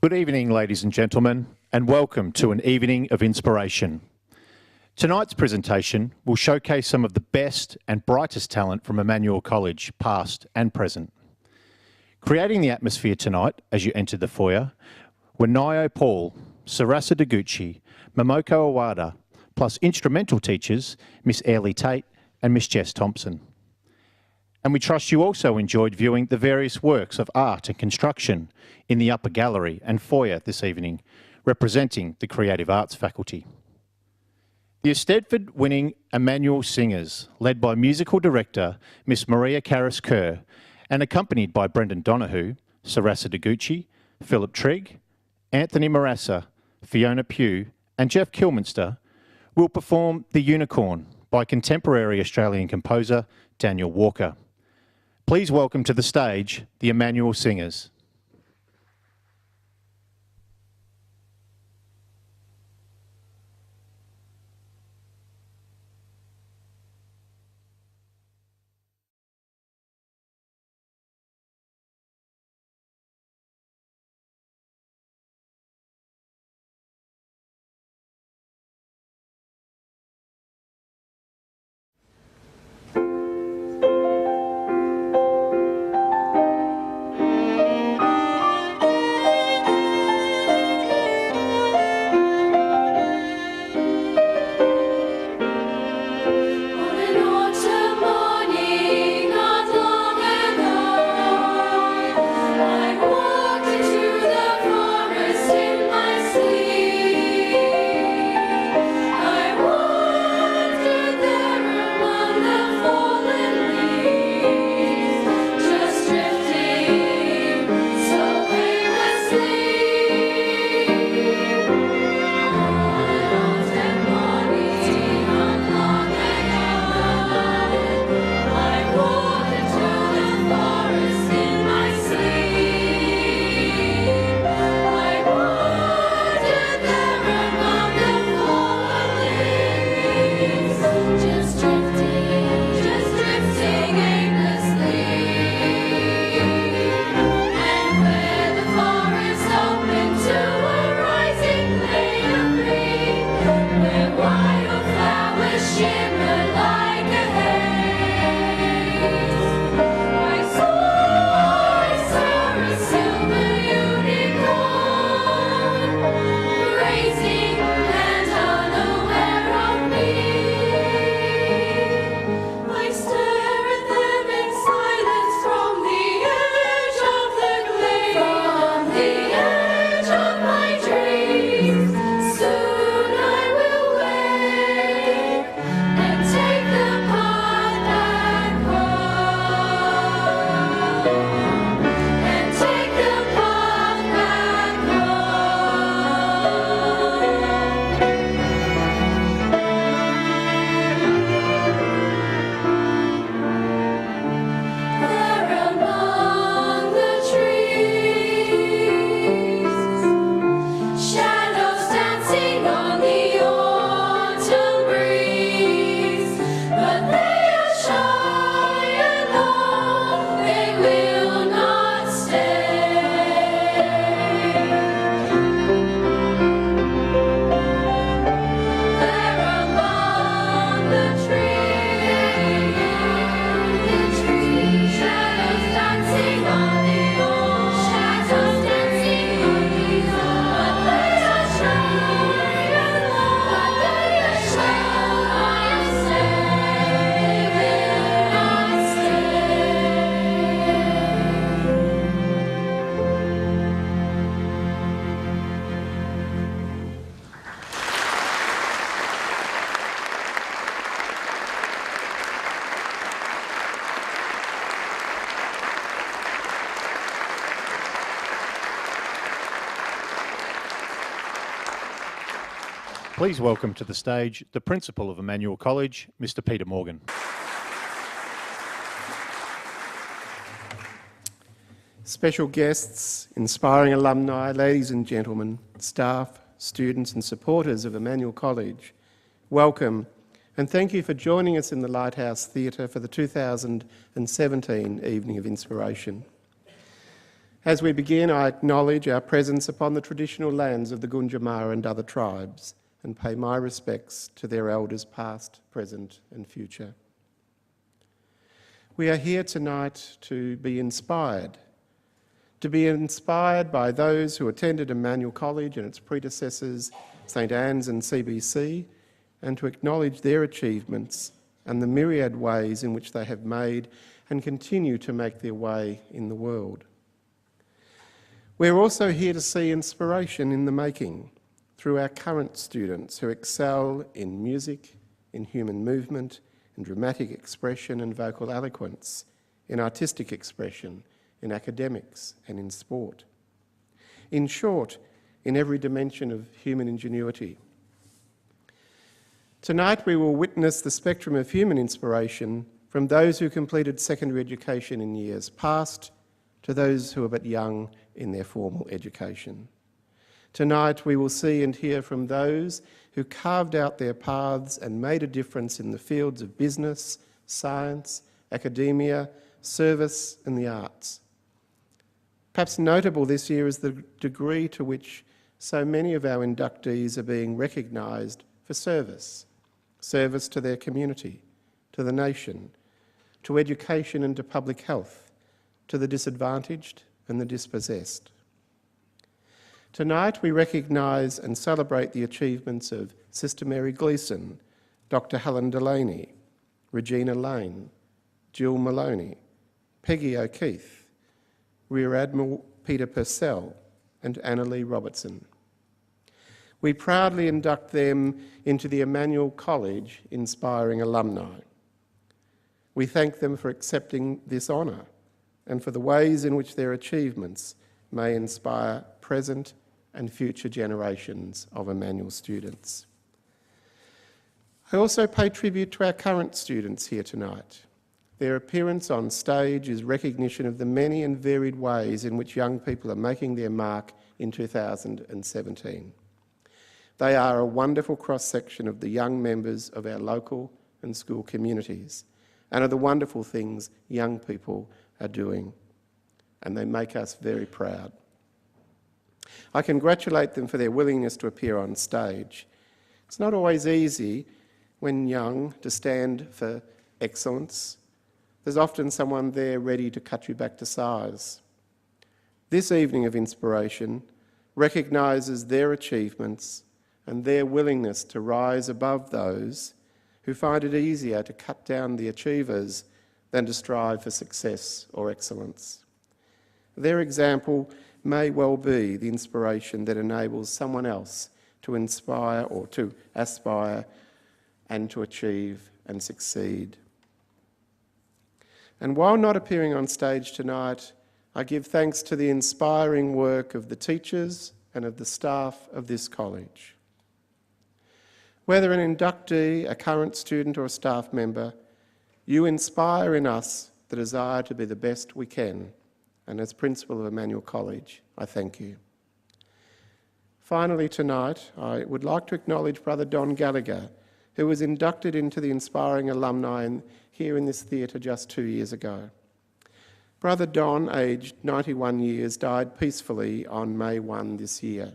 Good evening, ladies and gentlemen, and welcome to an evening of inspiration. Tonight's presentation will showcase some of the best and brightest talent from Emmanuel College, past and present. Creating the atmosphere tonight as you entered the foyer were Nio Paul, Sarasa Deguchi, Momoko Awada, plus instrumental teachers Miss Airlie Tate and Miss Jess Thompson. And we trust you also enjoyed viewing the various works of art and construction in the upper gallery and foyer this evening, representing the Creative Arts faculty. The Eisteddfod-winning Emmanuel Singers, led by musical director Miss Maria Karras-Kerr and accompanied by Brendan Donahue, Sarasa Deguchi, Philip Trigg, Anthony Marassa, Fiona Pugh and Jeff Kilminster, will perform The Unicorn by contemporary Australian composer Daniel Walker. Please welcome to the stage the Emmanuel Singers. Please welcome to the stage the Principal of Emmanuel College, Mr. Peter Morgan. Special guests, inspiring alumni, ladies and gentlemen, staff, students and supporters of Emmanuel College, welcome and thank you for joining us in the Lighthouse Theatre for the 2017 Evening of Inspiration. As we begin, I acknowledge our presence upon the traditional lands of the Gundjamara and other tribes and pay my respects to their elders past, present and future. We are here tonight to be inspired by those who attended Emmanuel College and its predecessors, St Anne's and CBC, and to acknowledge their achievements and the myriad ways in which they have made and continue to make their way in the world. We're also here to see inspiration in the making through our current students who excel in music, in human movement, in dramatic expression and vocal eloquence, in artistic expression, in academics and in sport. In short, in every dimension of human ingenuity. Tonight we will witness the spectrum of human inspiration from those who completed secondary education in years past to those who are but young in their formal education. Tonight we will see and hear from those who carved out their paths and made a difference in the fields of business, science, academia, service and the arts. Perhaps notable this year is the degree to which so many of our inductees are being recognised for service to their community, to the nation, to education and to public health, to the disadvantaged and the dispossessed. Tonight we recognise and celebrate the achievements of Sister Mary Gleeson, Dr Helen Delaney, Regina Lane, Jill Maloney, Peggy O'Keefe, Rear Admiral Peter Purcell and Annalee Robertson. We proudly induct them into the Emmanuel College Inspiring Alumni. We thank them for accepting this honour and for the ways in which their achievements may inspire present and future generations of Emmanuel students. I also pay tribute to our current students here tonight. Their appearance on stage is recognition of the many and varied ways in which young people are making their mark in 2017. They are a wonderful cross-section of the young members of our local and school communities and of the wonderful things young people are doing, and they make us very proud. I congratulate them for their willingness to appear on stage. It's not always easy when young to stand for excellence. There's often someone there ready to cut you back to size. This evening of inspiration recognises their achievements and their willingness to rise above those who find it easier to cut down the achievers than to strive for success or excellence. Their example may well be the inspiration that enables someone else to inspire or to aspire and to achieve and succeed. And while not appearing on stage tonight, I give thanks to the inspiring work of the teachers and of the staff of this college. Whether an inductee, a current student or a staff member, you inspire in us the desire to be the best we can, and as Principal of Emmanuel College, I thank you. Finally tonight, I would like to acknowledge Brother Don Gallagher, who was inducted into the Inspiring Alumni here in this theatre just 2 years ago. Brother Don, aged 91 years, died peacefully on May 1 this year.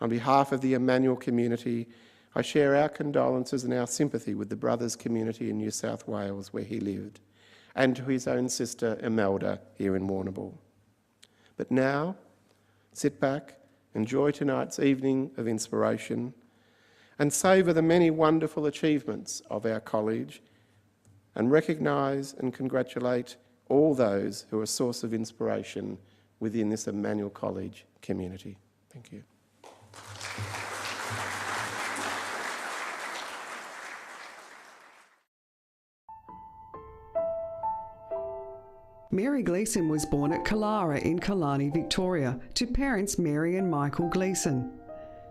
On behalf of the Emmanuel community, I share our condolences and our sympathy with the brothers' community in New South Wales where he lived, and to his own sister Imelda here in Warrnambool. But now, sit back, enjoy tonight's evening of inspiration, and savour the many wonderful achievements of our college, and recognise and congratulate all those who are a source of inspiration within this Emmanuel College community. Thank you. Mary Gleeson was born at Killara in Killarney, Victoria, to parents Mary and Michael Gleeson.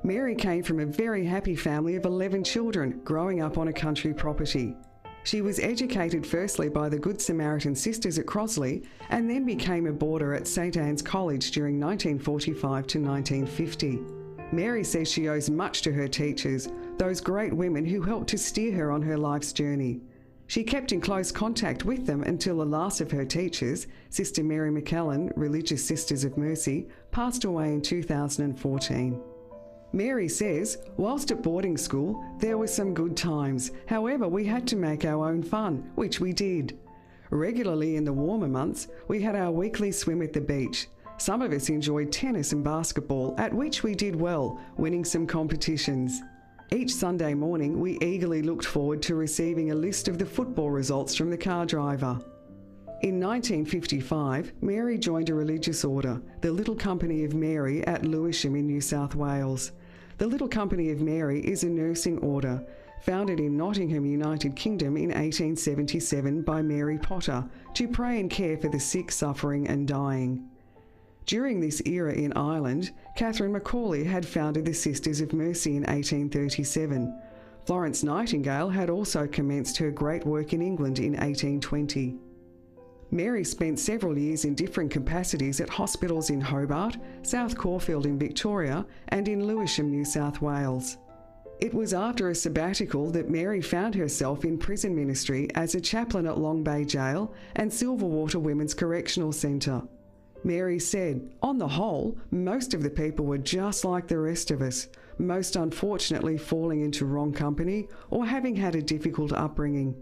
Mary came from a very happy family of 11 children growing up on a country property. She was educated firstly by the Good Samaritan Sisters at Crossley and then became a boarder at St Anne's College during 1945 to 1950. Mary says she owes much to her teachers, those great women who helped to steer her on her life's journey. She kept in close contact with them until the last of her teachers, Sister Mary McKellen, Religious Sisters of Mercy, passed away in 2014. Mary says, whilst at boarding school, there were some good times. However, we had to make our own fun, which we did. Regularly in the warmer months, we had our weekly swim at the beach. Some of us enjoyed tennis and basketball, at which we did well, winning some competitions. Each Sunday morning, we eagerly looked forward to receiving a list of the football results from the car driver. In 1955, Mary joined a religious order, the Little Company of Mary at Lewisham in New South Wales. The Little Company of Mary is a nursing order, founded in Nottingham, United Kingdom in 1877 by Mary Potter, to pray and care for the sick, suffering and dying. During this era in Ireland, Catherine Macaulay had founded the Sisters of Mercy in 1837. Florence Nightingale had also commenced her great work in England in 1820. Mary spent several years in different capacities at hospitals in Hobart, South Caulfield in Victoria, and in Lewisham, New South Wales. It was after a sabbatical that Mary found herself in prison ministry as a chaplain at Long Bay Jail and Silverwater Women's Correctional Centre. Mary said, on the whole, most of the people were just like the rest of us, most unfortunately falling into wrong company or having had a difficult upbringing.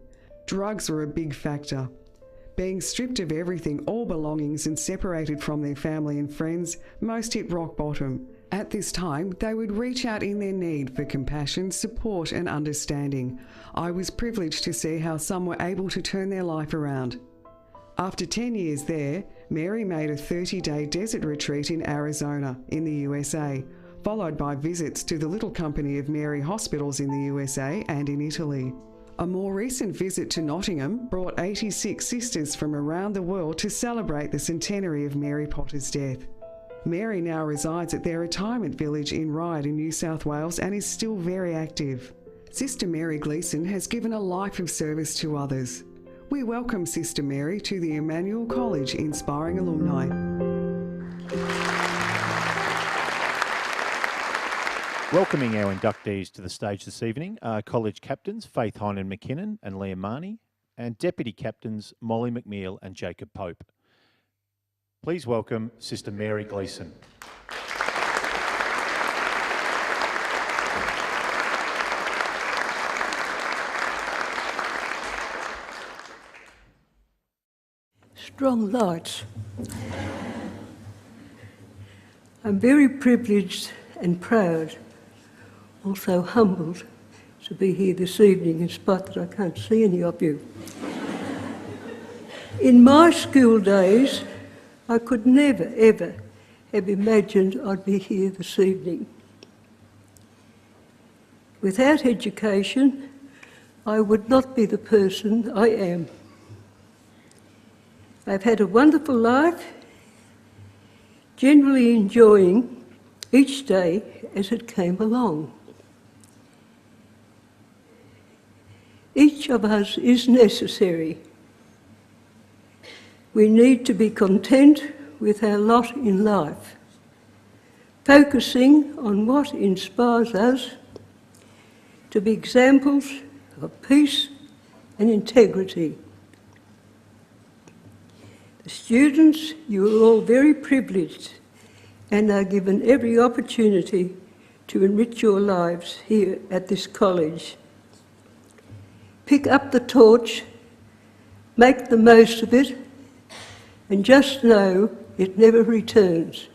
Drugs were a big factor. Being stripped of everything, all belongings, and separated from their family and friends, most hit rock bottom. At this time, they would reach out in their need for compassion, support and understanding. I was privileged to see how some were able to turn their life around. After 10 years there, Mary made a 30-day desert retreat in Arizona, in the USA, followed by visits to the Little Company of Mary hospitals in the USA and in Italy. A more recent visit to Nottingham brought 86 sisters from around the world to celebrate the centenary of Mary Potter's death. Mary now resides at their retirement village in Ryde in New South Wales and is still very active. Sister Mary Gleeson has given a life of service to others. We welcome Sister Mary to the Emmanuel College Inspiring Alumni. Welcoming our inductees to the stage this evening are College Captains Faith Hynan McKinnon and Leah Marnie, and Deputy Captains Molly McNeil and Jacob Pope. Please welcome Sister Mary Gleeson. Strong lights. I'm very privileged and proud, also humbled, to be here this evening in spite that I can't see any of you. In my school days, I could never, ever have imagined I'd be here this evening. Without education, I would not be the person I am. I've had a wonderful life, generally enjoying each day as it came along. Each of us is necessary. We need to be content with our lot in life, focusing on what inspires us to be examples of peace and integrity. The students, you are all very privileged and are given every opportunity to enrich your lives here at this college. Pick up the torch, make the most of it, and just know it never returns.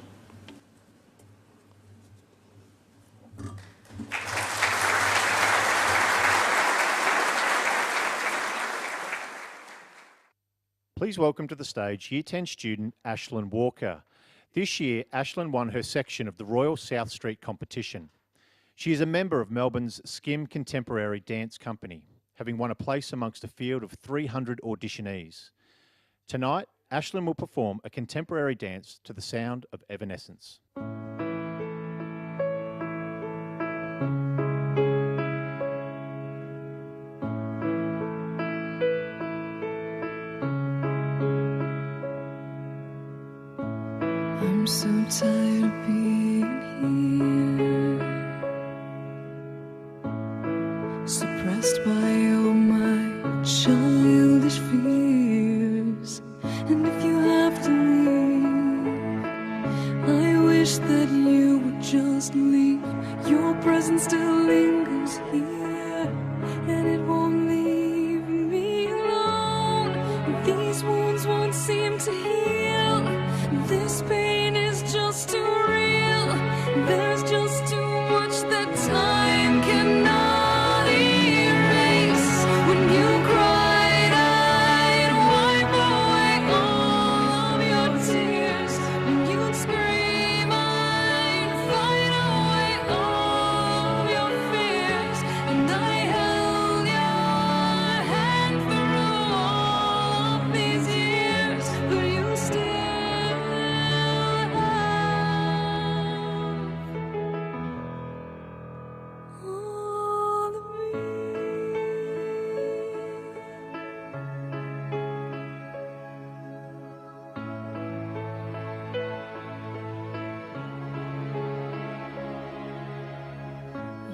Please welcome to the stage Year 10 student Ashlyn Walker. This year, Ashlyn won her section of the Royal South Street competition. She is a member of Melbourne's Skim Contemporary Dance Company, having won a place amongst a field of 300 auditionees. Tonight, Ashlyn will perform a contemporary dance to the sound of Evanescence. I'm so tired of being here, suppressed by all my childish fears. And if you have to leave, I wish that you would just leave. Your presence still lingers here, and it won't leave me alone. These wounds won't seem to heal. This pain is just too real. There's just too much that time cannot erase. When you cried, I'd wipe away all of your tears. When you'd scream, I'd fight away all of your fears. And I held your hand through all of these years, but you still have all of me.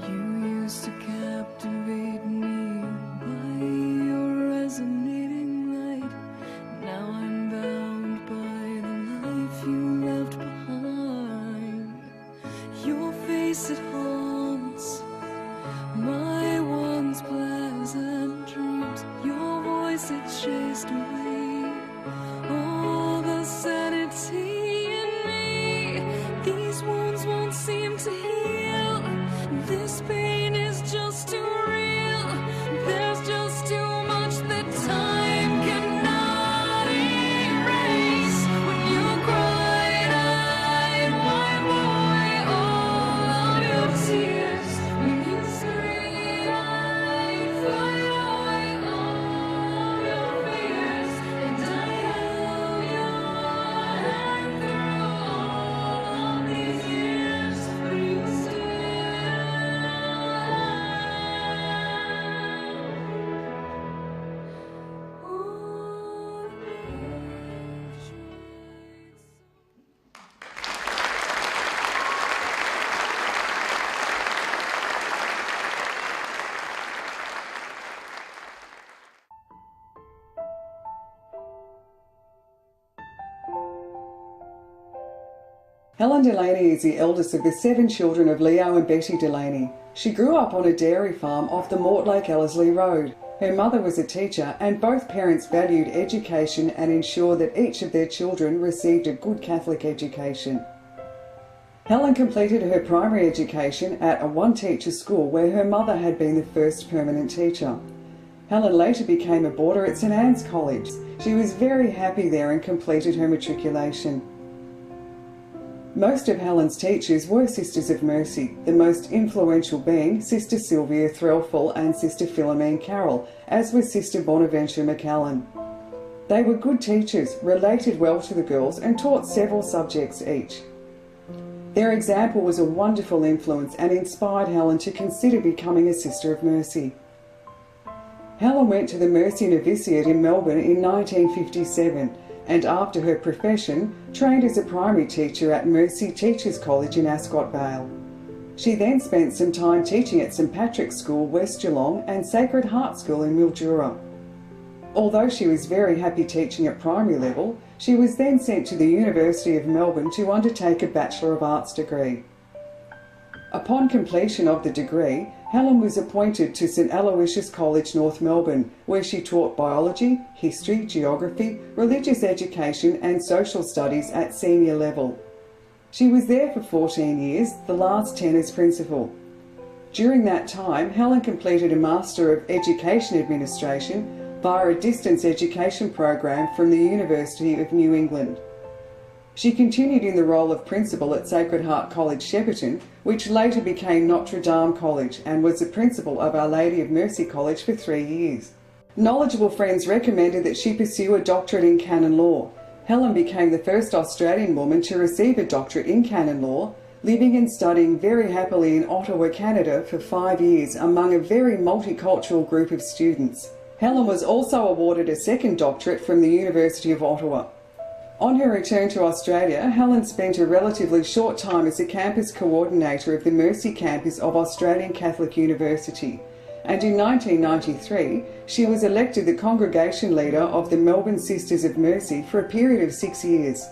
You used to captivate me by your resonating light. Now I'm bound by the life you left behind. Your face, it haunts my once pleasant dreams. Your voice, it chased away all the sanity in me. These wounds won't seem to heal. This pain is just too real. There's just too much that time cannot erase. When you cried, I'd wipe away all of your tears. When you screamed, I'd fight away all of your fears. And I held your hand through all of these years, but you still Helen Delaney is the eldest of the 7 children of Leo and Betty Delaney. She grew up on a dairy farm off the Mortlake Ellerslie Road. Her mother was a teacher, and both parents valued education and ensured that each of their children received a good Catholic education. Helen completed her primary education at a one-teacher school where her mother had been the first permanent teacher. Helen later became a boarder at St Anne's College. She was very happy there and completed her matriculation. Most of Helen's teachers were Sisters of Mercy, the most influential being Sister Sylvia Threlfall and Sister Philomene Carroll, as was Sister Bonaventure McAllen. They were good teachers, related well to the girls and taught several subjects each. Their example was a wonderful influence and inspired Helen to consider becoming a Sister of Mercy. Helen went to the Mercy Novitiate in Melbourne in 1957 and after her profession trained as a primary teacher at Mercy Teachers College in Ascot Vale. She then spent some time teaching at St Patrick's School, West Geelong and Sacred Heart School in Mildura. Although she was very happy teaching at primary level, she was then sent to the University of Melbourne to undertake a Bachelor of Arts degree. Upon completion of the degree, Helen was appointed to St Aloysius College, North Melbourne, where she taught biology, history, geography, religious education and social studies at senior level. She was there for 14 years, the last 10 as principal. During that time, Helen completed a Master of Education Administration via a distance education program from the University of New England. She continued in the role of principal at Sacred Heart College, Shepparton, which later became Notre Dame College, and was the principal of Our Lady of Mercy College for 3 years. Knowledgeable friends recommended that she pursue a doctorate in canon law. Helen became the first Australian woman to receive a doctorate in canon law, living and studying very happily in Ottawa, Canada for 5 years among a very multicultural group of students. Helen was also awarded a second doctorate from the University of Ottawa. On her return to Australia, Helen spent a relatively short time as the campus coordinator of the Mercy campus of Australian Catholic University, and in 1993 she was elected the congregation leader of the Melbourne Sisters of Mercy for a period of 6 years.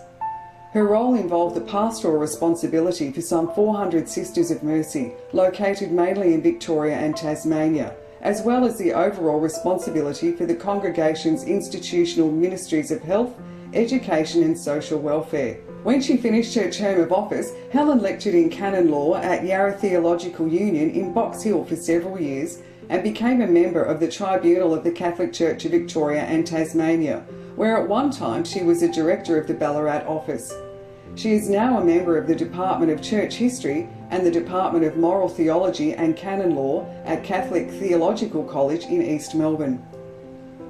Her role involved the pastoral responsibility for some 400 Sisters of Mercy, located mainly in Victoria and Tasmania, as well as the overall responsibility for the congregation's institutional ministries of health, education and social welfare. When she finished her term of office, Helen lectured in canon law at Yarra Theological Union in Box Hill for several years and became a member of the Tribunal of the Catholic Church of Victoria and Tasmania, where at one time she was a director of the Ballarat office. She is now a member of the Department of Church History and the Department of Moral Theology and Canon Law at Catholic Theological College in East Melbourne.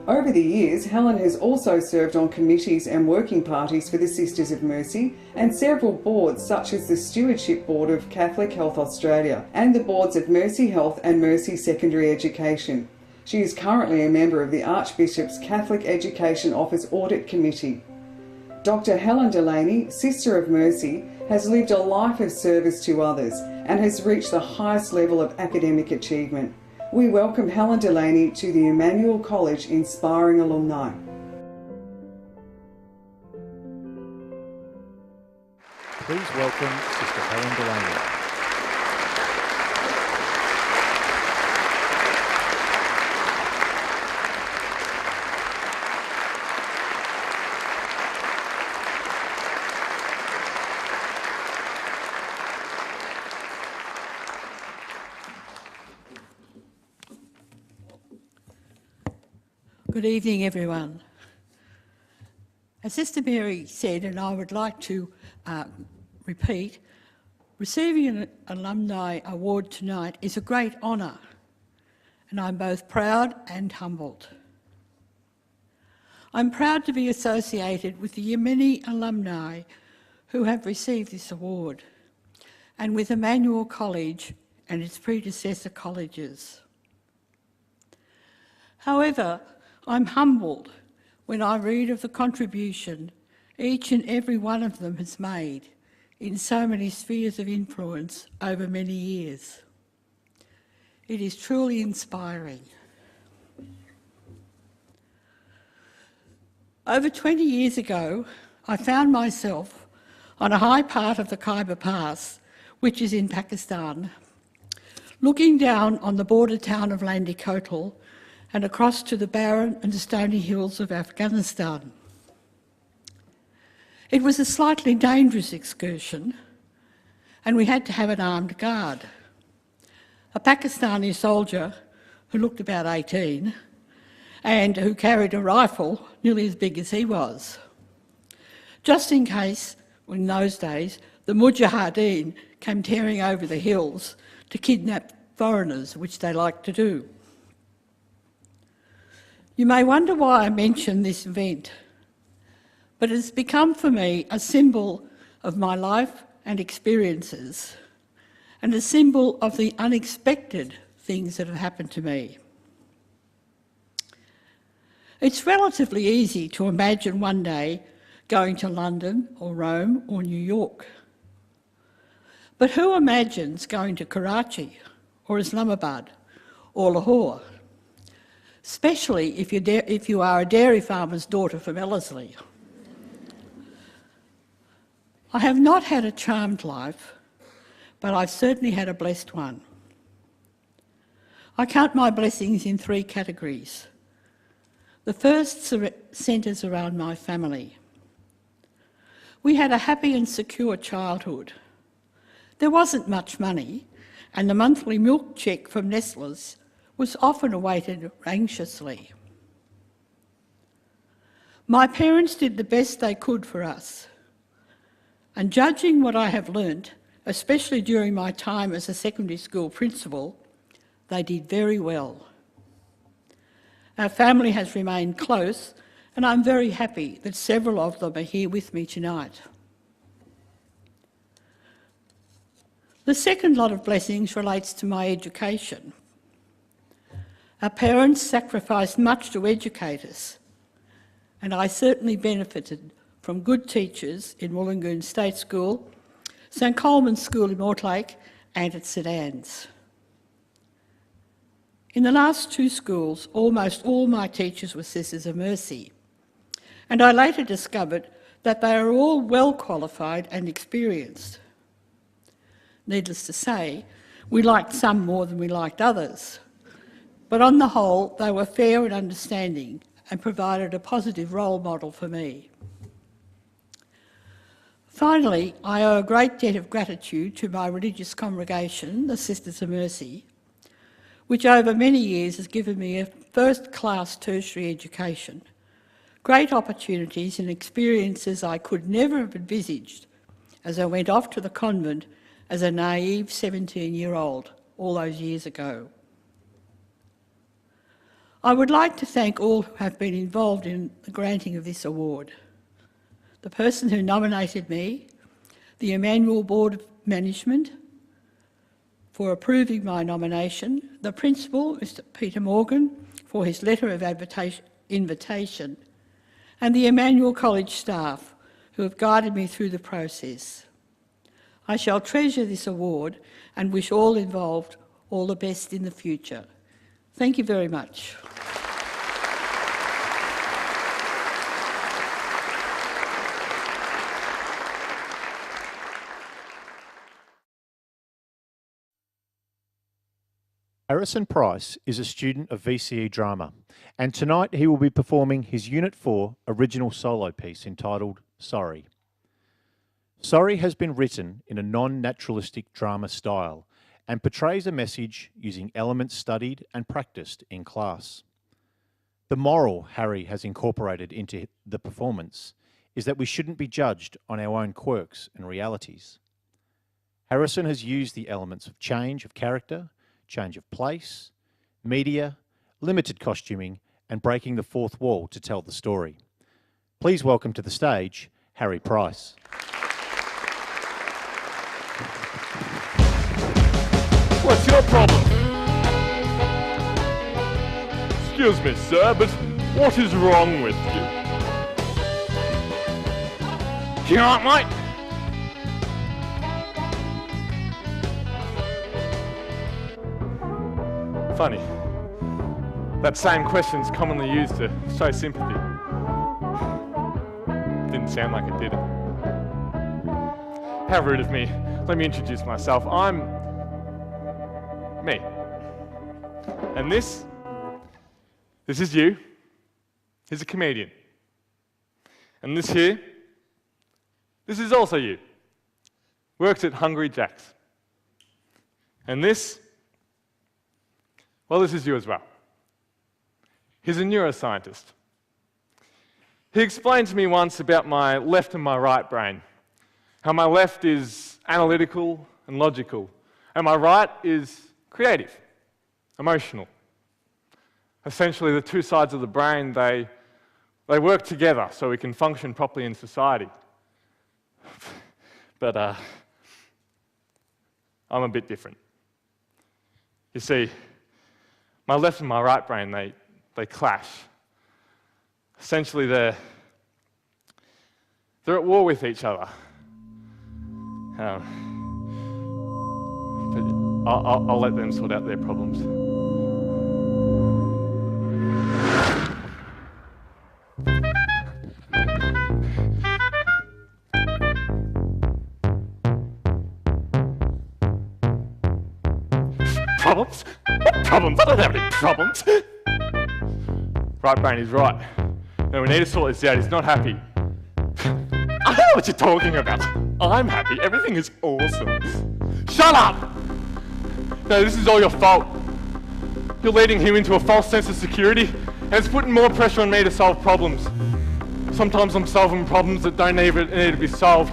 Over the years, Helen has also served on committees and working parties for the Sisters of Mercy and several boards such as the Stewardship Board of Catholic Health Australia and the boards of Mercy Health and Mercy Secondary Education. She is currently a member of the Archbishop's Catholic Education Office Audit Committee. Dr. Helen Delaney, Sister of Mercy, has lived a life of service to others and has reached the highest level of academic achievement. We welcome Helen Delaney to the Emmanuel College Inspiring Alumni. Please welcome Sister Helen Delaney. Good evening, everyone. As Sister Mary said, and I would like to repeat, receiving an alumni award tonight is a great honour, and I'm both proud and humbled. I'm proud to be associated with the many alumni who have received this award, and with Emmanuel College and its predecessor colleges. However, I'm humbled when I read of the contribution each and every one of them has made in so many spheres of influence over many years. It is truly inspiring. Over 20 years ago, I found myself on a high part of the Khyber Pass, which is in Pakistan, looking down on the border town of Landi Kotal and across to the barren and stony hills of Afghanistan. It was a slightly dangerous excursion, and we had to have an armed guard. A Pakistani soldier who looked about 18 and who carried a rifle nearly as big as he was, just in case, in those days, the Mujahideen came tearing over the hills to kidnap foreigners, which they liked to do. You may wonder why I mention this event, but it's become for me a symbol of my life and experiences, and a symbol of the unexpected things that have happened to me. It's relatively easy to imagine one day going to London or Rome or New York. But who imagines going to Karachi or Islamabad or Lahore? Especially if you are a dairy farmer's daughter from Ellerslie. I have not had a charmed life, but I've certainly had a blessed one. I count my blessings in 3 categories. The first centres around my family. We had a happy and secure childhood. There wasn't much money, and the monthly milk cheque from Nestle's was often awaited anxiously. My parents did the best they could for us, and judging what I have learnt, especially during my time as a secondary school principal, they did very well. Our family has remained close, and I'm very happy that several of them are here with me tonight. The second lot of blessings relates to my education. Our parents sacrificed much to educate us, and I certainly benefited from good teachers in Wollongoon State School, St Coleman's School in Mortlake and at St Anne's. In the last two schools, almost all my teachers were Sisters of Mercy, and I later discovered that they are all well qualified and experienced. Needless to say, we liked some more than we liked others, but on the whole, they were fair and understanding and provided a positive role model for me. Finally, I owe a great debt of gratitude to my religious congregation, the Sisters of Mercy, which over many years has given me a first-class tertiary education, great opportunities and experiences I could never have envisaged as I went off to the convent as a naive 17-year-old all those years ago. I would like to thank all who have been involved in the granting of this award. The person who nominated me, the Emmanuel Board of Management, for approving my nomination, the Principal, Mr Peter Morgan, for his letter of invitation, and the Emmanuel College staff who have guided me through the process. I shall treasure this award and wish all involved all the best in the future. Thank you very much. Harrison Price is a student of VCE Drama, and tonight he will be performing his Unit 4 original solo piece entitled Sorry. Sorry has been written in a non-naturalistic drama style and portrays a message using elements studied and practiced in class. The moral Harry has incorporated into the performance is that we shouldn't be judged on our own quirks and realities. Harrison has used the elements of change of character, change of place, media, limited costuming, and breaking the fourth wall to tell the story. Please welcome to the stage, Harry Price. What's your problem? Excuse me, sir, but what is wrong with you? You all right, mate? Funny. That same question's commonly used to show sympathy. Didn't sound like it did. How rude of me. Let me introduce myself. I'm me. And this is you. He's a comedian. And this here, this is also you. Works at Hungry Jack's. And this, well, this is you as well. He's a neuroscientist. He explained to me once about my left and my right brain, how my left is analytical and logical, and my right is creative, emotional. Essentially, the two sides of the brain, they work together so we can function properly in society. But I'm a bit different. You see, my left and my right brain, they clash. Essentially, they're at war with each other. But I'll let them sort out their problems. Problems? What problems? I don't have any problems. Right brain is right. No, we need to sort this out. He's not happy. I know what you're talking about. I'm happy. Everything is awesome. Shut up! No, this is all your fault. You're leading him into a false sense of security, and it's putting more pressure on me to solve problems. Sometimes I'm solving problems that don't even need to be solved.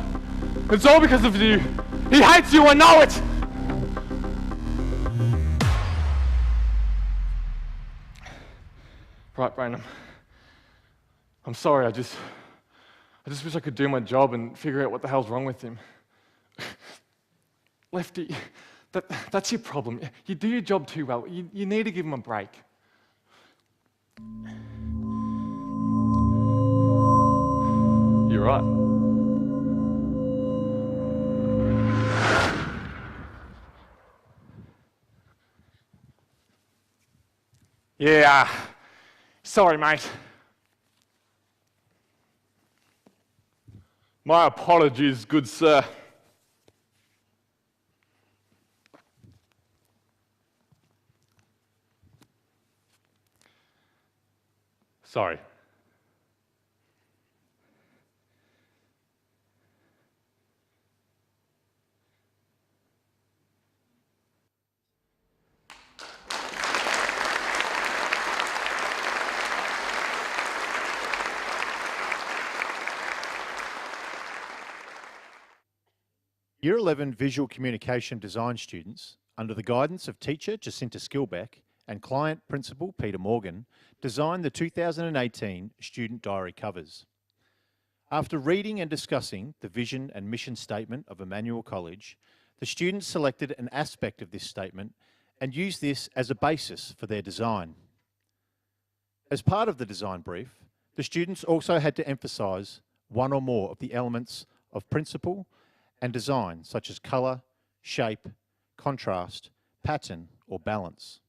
It's all because of you. He hates you, I know it! Right, brain, I'm sorry, I just wish I could do my job and figure out what the hell's wrong with him. Lefty, that's your problem. You do your job too well. You need to give him a break. You're right. Yeah, sorry, mate. My apologies, good sir. Sorry. Year 11 Visual Communication Design students, under the guidance of teacher Jacinta Skilbeck and client principal Peter Morgan, designed the 2018 student diary covers. After reading and discussing the vision and mission statement of Emmanuel College, the students selected an aspect of this statement and used this as a basis for their design. As part of the design brief, the students also had to emphasise one or more of the elements of principle and design, such as colour, shape, contrast, pattern, or balance.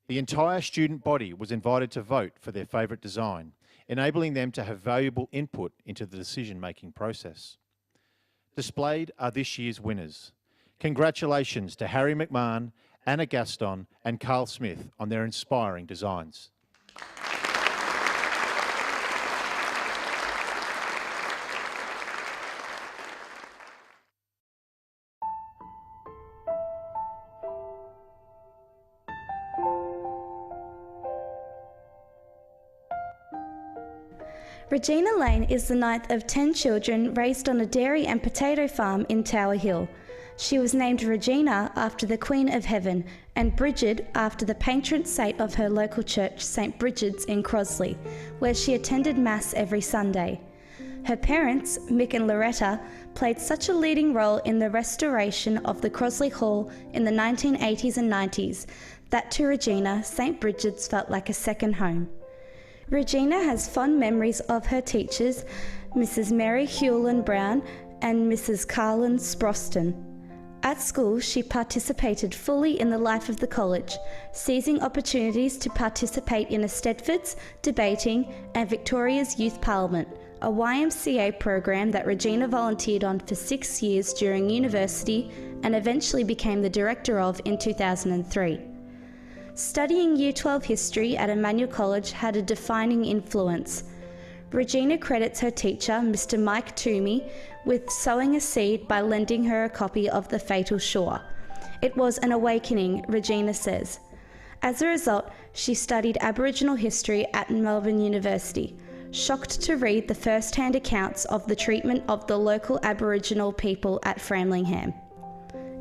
The entire student body was invited to vote for their favourite design, enabling them to have valuable input into the decision-making process. Displayed are this year's winners. Congratulations to Harry McMahon, Anna Gaston, and Carl Smith on their inspiring designs. Regina Lane is the ninth of 10 children raised on a dairy and potato farm in Tower Hill. She was named Regina after the Queen of Heaven and Bridget after the patron saint of her local church, St. Bridget's in Crosley, where she attended Mass every Sunday. Her parents, Mick and Loretta, played such a leading role in the restoration of the Crosley Hall in the 1980s and 90s that to Regina, St. Bridget's felt like a second home. Regina has fond memories of her teachers, Mrs. Mary Hewlin Brown and Mrs. Carlin Sproston. At school, she participated fully in the life of the college, seizing opportunities to participate in Eisteddfod's, debating, and Victoria's Youth Parliament, a YMCA program that Regina volunteered on for 6 years during university and eventually became the director of in 2003. Studying Year 12 history at Emmanuel College had a defining influence. Regina credits her teacher, Mr. Mike Toomey, with sowing a seed by lending her a copy of The Fatal Shore. It was an awakening, Regina says. As a result, she studied Aboriginal history at Melbourne University, shocked to read the first-hand accounts of the treatment of the local Aboriginal people at Framlingham.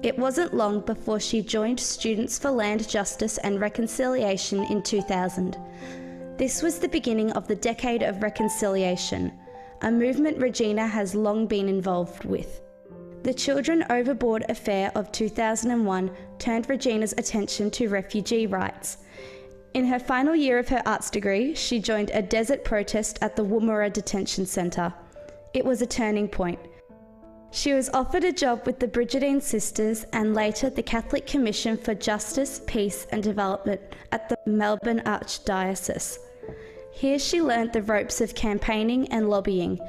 It wasn't long before she joined Students for Land Justice and Reconciliation in 2000. This was the beginning of the Decade of Reconciliation, a movement Regina has long been involved with. The Children Overboard affair of 2001 turned Regina's attention to refugee rights. In her final year of her arts degree, she joined a desert protest at the Woomera Detention Centre. It was a turning point. She was offered a job with the Brigidine Sisters and later the Catholic Commission for Justice, Peace and Development at the Melbourne Archdiocese. Here she learned the ropes of campaigning and lobbying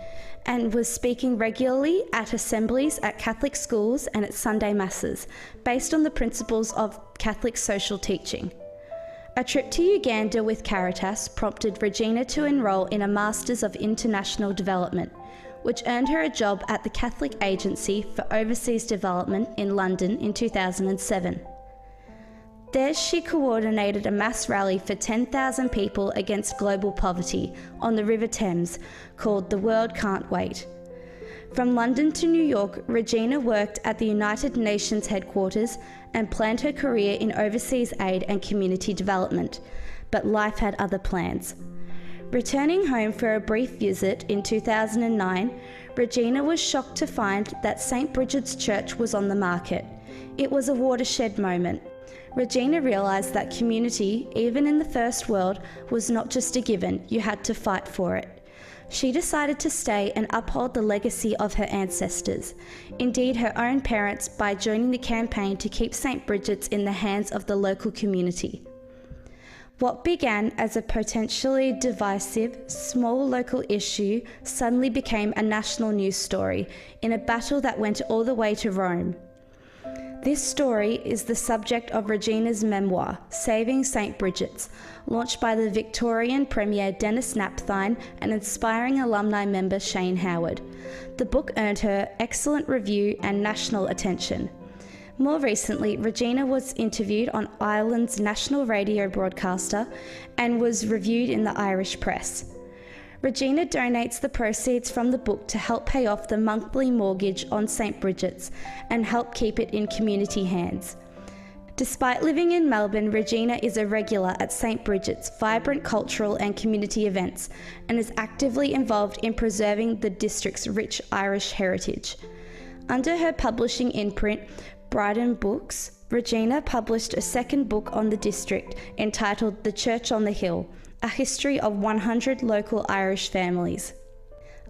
and was speaking regularly at assemblies at Catholic schools and at Sunday Masses, based on the principles of Catholic social teaching. A trip to Uganda with Caritas prompted Regina to enrol in a Masters of International Development, which earned her a job at the Catholic Agency for Overseas Development in London in 2007. There she coordinated a mass rally for 10,000 people against global poverty on the River Thames called The World Can't Wait. From London to New York, Regina worked at the United Nations headquarters and planned her career in overseas aid and community development, but life had other plans. Returning home for a brief visit in 2009, Regina was shocked to find that St. Bridget's Church was on the market. It was a watershed moment. Regina realised that community, even in the first world, was not just a given, you had to fight for it. She decided to stay and uphold the legacy of her ancestors, indeed her own parents, by joining the campaign to keep St. Bridget's in the hands of the local community. What began as a potentially divisive, small local issue suddenly became a national news story in a battle that went all the way to Rome. This story is the subject of Regina's memoir, Saving St. Bridget's, launched by the Victorian Premier Dennis Napthine and Inspiring Alumni member Shane Howard. The book earned her excellent review and national attention. More recently, Regina was interviewed on Ireland's national radio broadcaster and was reviewed in the Irish press. Regina donates the proceeds from the book to help pay off the monthly mortgage on St. Bridget's and help keep it in community hands. Despite living in Melbourne, Regina is a regular at St. Bridget's vibrant cultural and community events and is actively involved in preserving the district's rich Irish heritage. Under her publishing imprint, Brighton Books, Regina published a second book on the district entitled The Church on the Hill, a history of 100 local Irish families.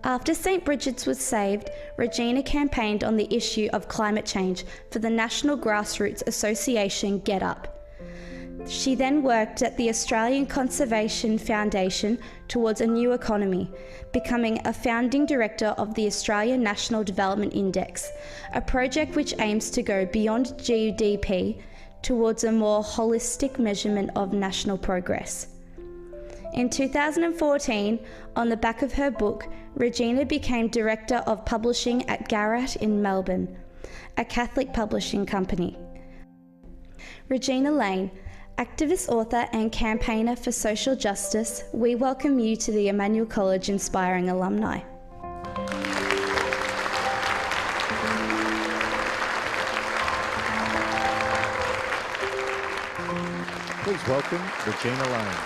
After St. Bridget's was saved, Regina campaigned on the issue of climate change for the national grassroots association Get Up. She then worked at the Australian Conservation Foundation towards a new economy, becoming a founding director of the Australian National Development Index, a project which aims to go beyond GDP towards a more holistic measurement of national progress. In 2014, on the back of her book, Regina became Director of Publishing at Garratt in Melbourne, a Catholic publishing company. Regina Lane, activist, author and campaigner for social justice, we welcome you to the Emmanuel College Inspiring Alumni. Please welcome Regina Lane.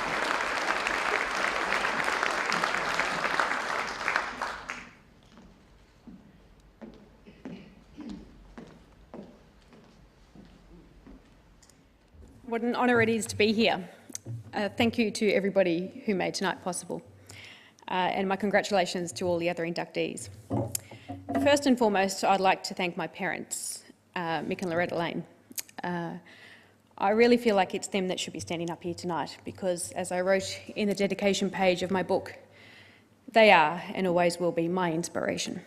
What an honour it is to be here. Thank you to everybody who made tonight possible. And my congratulations to all the other inductees. First and foremost, I'd like to thank my parents, Mick and Loretta Lane. I really feel like it's them that should be standing up here tonight because, as I wrote in the dedication page of my book, they are and always will be my inspiration.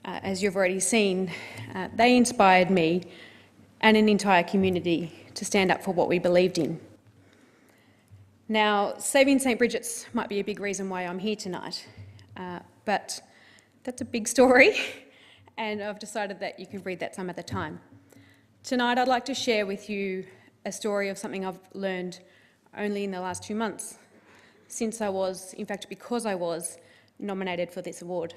As you've already seen, they inspired me and an entire community to stand up for what we believed in. Now, saving St. Bridget's might be a big reason why I'm here tonight, but that's a big story, and I've decided that you can read that some other time. Tonight, I'd like to share with you a story of something I've learned only in the last 2 months, since I was, in fact, because I was nominated for this award.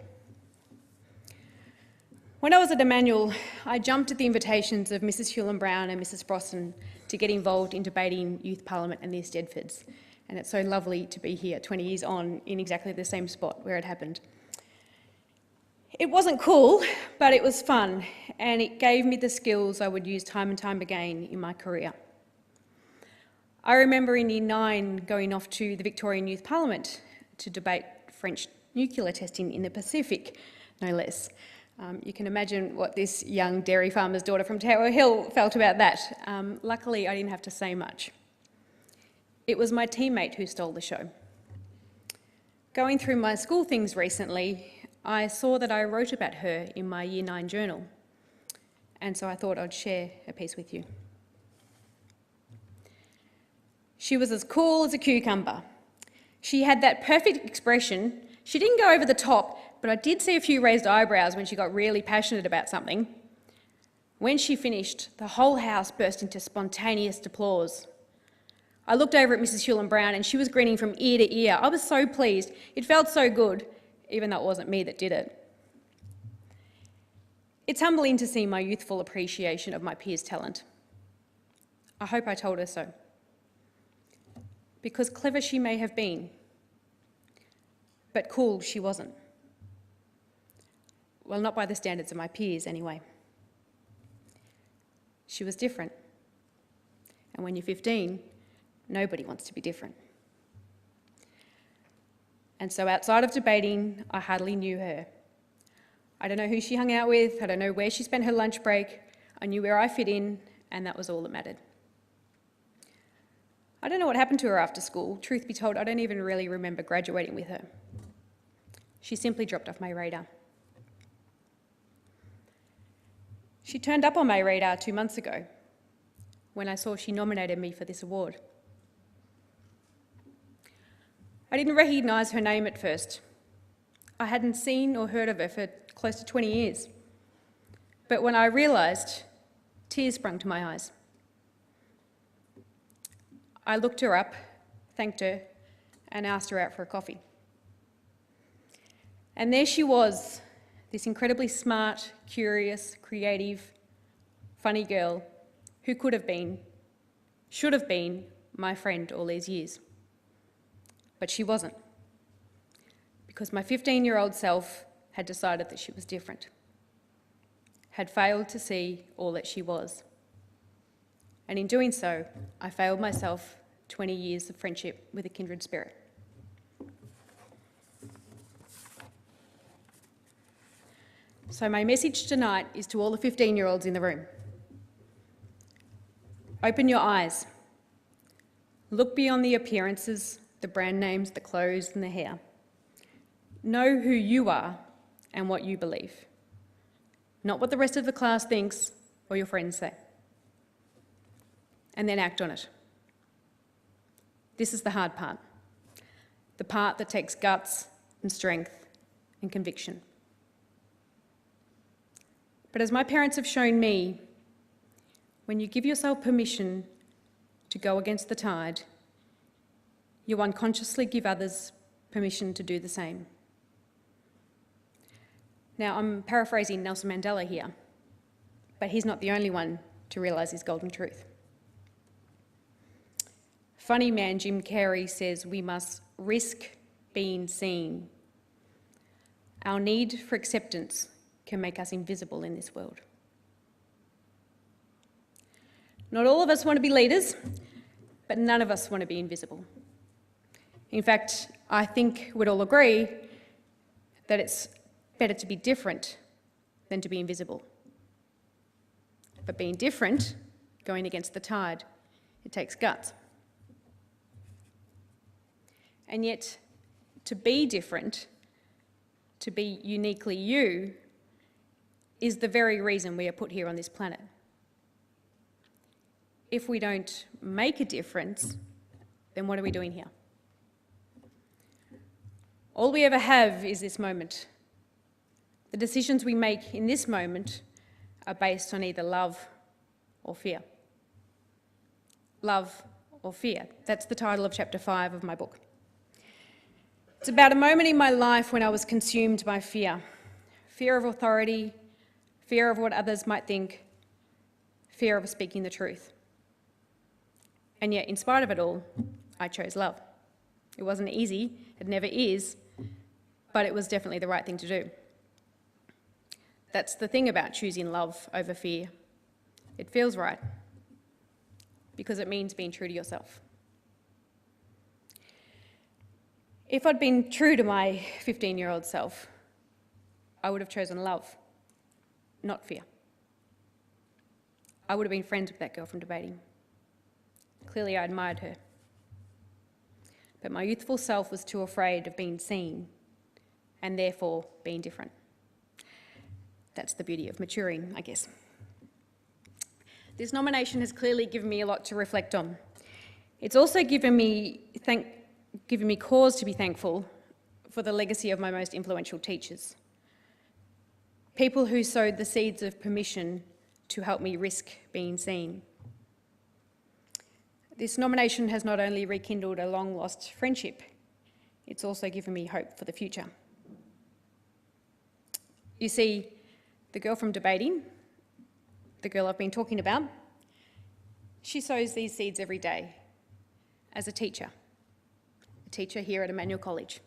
When I was at Emmanuel, I jumped at the invitations of Mrs. Hewlin-Brown and Mrs. Frosson to get involved in debating youth parliament and the Eisteddfods. And it's so lovely to be here 20 years on in exactly the same spot where it happened. It wasn't cool, but it was fun, and it gave me the skills I would use time and time again in my career. I remember in Year 9 going off to the Victorian Youth Parliament to debate French nuclear testing in the Pacific, no less. You can imagine what this young dairy farmer's daughter from Tower Hill felt about that. Luckily, I didn't have to say much. It was my teammate who stole the show. Going through my school things recently, I saw that I wrote about her in my Year 9 journal, and so I thought I'd share a piece with you. She was as cool as a cucumber. She had that perfect expression. She didn't go over the top, but I did see a few raised eyebrows when she got really passionate about something. When she finished, the whole house burst into spontaneous applause. I looked over at Mrs. Hewlin-Brown and she was grinning from ear to ear. I was so pleased. It felt so good, even though it wasn't me that did it. It's humbling to see my youthful appreciation of my peers' talent. I hope I told her so. Because clever she may have been, but cool she wasn't. Well, not by the standards of my peers, anyway. She was different. And when you're 15, nobody wants to be different. And so outside of debating, I hardly knew her. I don't know who she hung out with, I don't know where she spent her lunch break, I knew where I fit in, and that was all that mattered. I don't know what happened to her after school. Truth be told, I don't even really remember graduating with her. She simply dropped off my radar. She turned up on my radar 2 months ago when I saw she nominated me for this award. I didn't recognise her name at first. I hadn't seen or heard of her for close to 20 years. But when I realised, tears sprung to my eyes. I looked her up, thanked her, and asked her out for a coffee. And there she was, this incredibly smart, curious, creative, funny girl who could have been, should have been, my friend all these years. But she wasn't, because my 15-year-old self had decided that she was different, had failed to see all that she was. And in doing so, I failed myself 20 years of friendship with a kindred spirit. So my message tonight is to all the 15-year-olds in the room. Open your eyes. Look beyond the appearances, the brand names, the clothes and the hair. Know who you are and what you believe, not what the rest of the class thinks or your friends say. And then act on it. This is the hard part, the part that takes guts and strength and conviction. But as my parents have shown me, when you give yourself permission to go against the tide, you unconsciously give others permission to do the same. Now, I'm paraphrasing Nelson Mandela here, but he's not the only one to realise his golden truth. Funny man Jim Carrey says we must risk being seen. Our need for acceptance can make us invisible in this world. Not all of us want to be leaders, but none of us want to be invisible. In fact, I think we'd all agree that it's better to be different than to be invisible. But being different, going against the tide, it takes guts. And yet, to be different, to be uniquely you, is the very reason we are put here on this planet. If we don't make a difference, then what are we doing here? All we ever have is this moment. The decisions we make in this moment are based on either love or fear. Love or fear. That's the title of chapter 5 of my book. It's about a moment in my life when I was consumed by fear. Fear of authority, fear of what others might think, fear of speaking the truth. And yet, in spite of it all, I chose love. It wasn't easy, it never is, but it was definitely the right thing to do. That's the thing about choosing love over fear. It feels right, because it means being true to yourself. If I'd been true to my 15-year-old self, I would have chosen love, not fear. I would have been friends with that girl from debating. Clearly, I admired her. But my youthful self was too afraid of being seen, and therefore being different. That's the beauty of maturing, I guess. This nomination has clearly given me a lot to reflect on. It's also given me cause to be thankful for the legacy of my most influential teachers. People who sowed the seeds of permission to help me risk being seen. This nomination has not only rekindled a long-lost friendship, it's also given me hope for the future. You see, the girl from debating, the girl I've been talking about, she sows these seeds every day as a teacher here at Emmanuel College.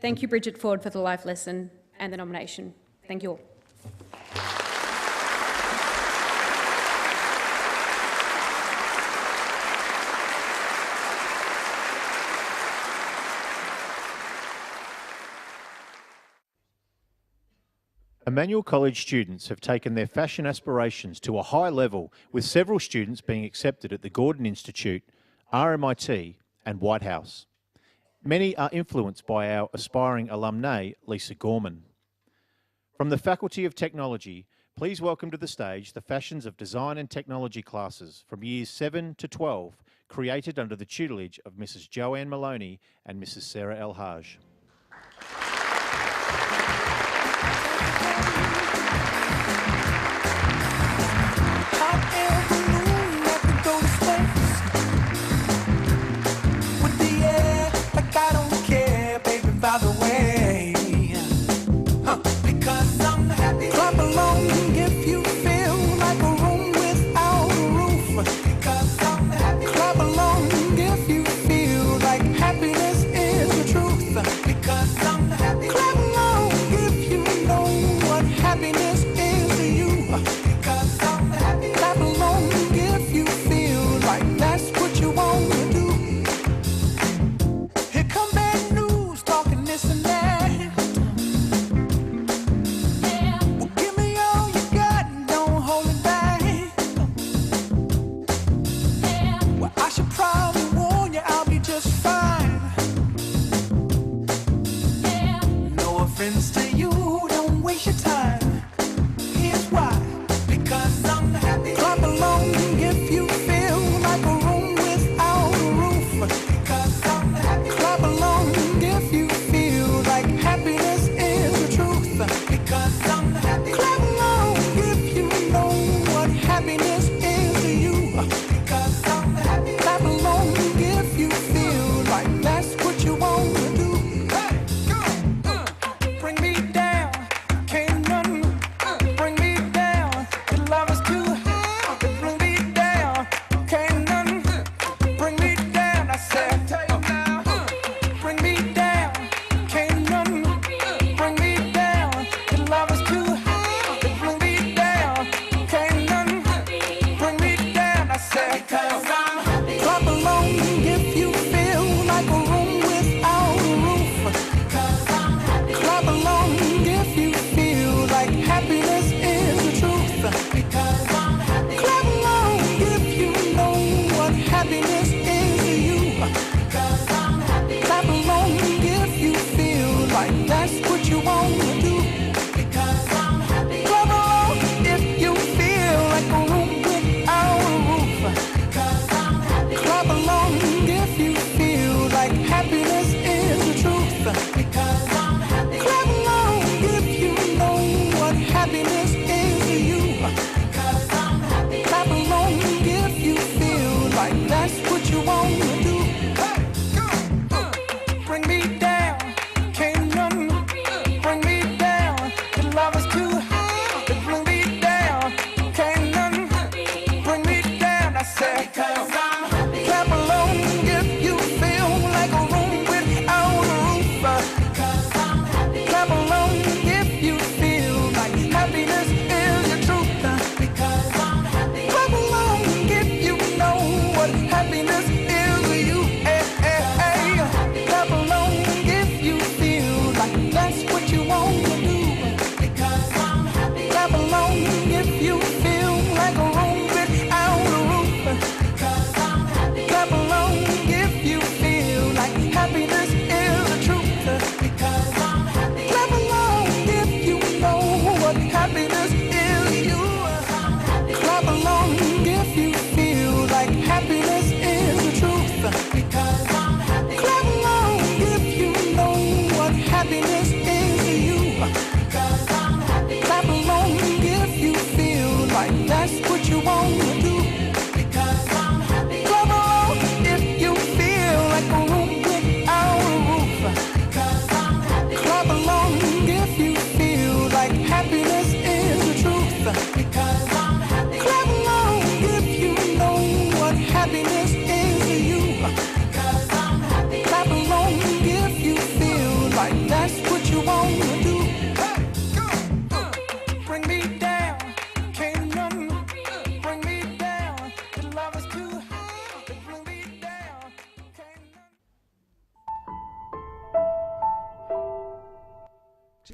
Thank you, Bridget Ford, for the life lesson and the nomination. Thank you all. Emmanuel College students have taken their fashion aspirations to a high level, with several students being accepted at the Gordon Institute, RMIT and White House. Many are influenced by our aspiring alumnae, Lisa Gorman. From the Faculty of Technology, please welcome to the stage the Fashions of Design and Technology classes from years 7 to 12, created under the tutelage of Mrs. Joanne Maloney and Mrs. Sarah El Haj. Bring me down, can't none bring me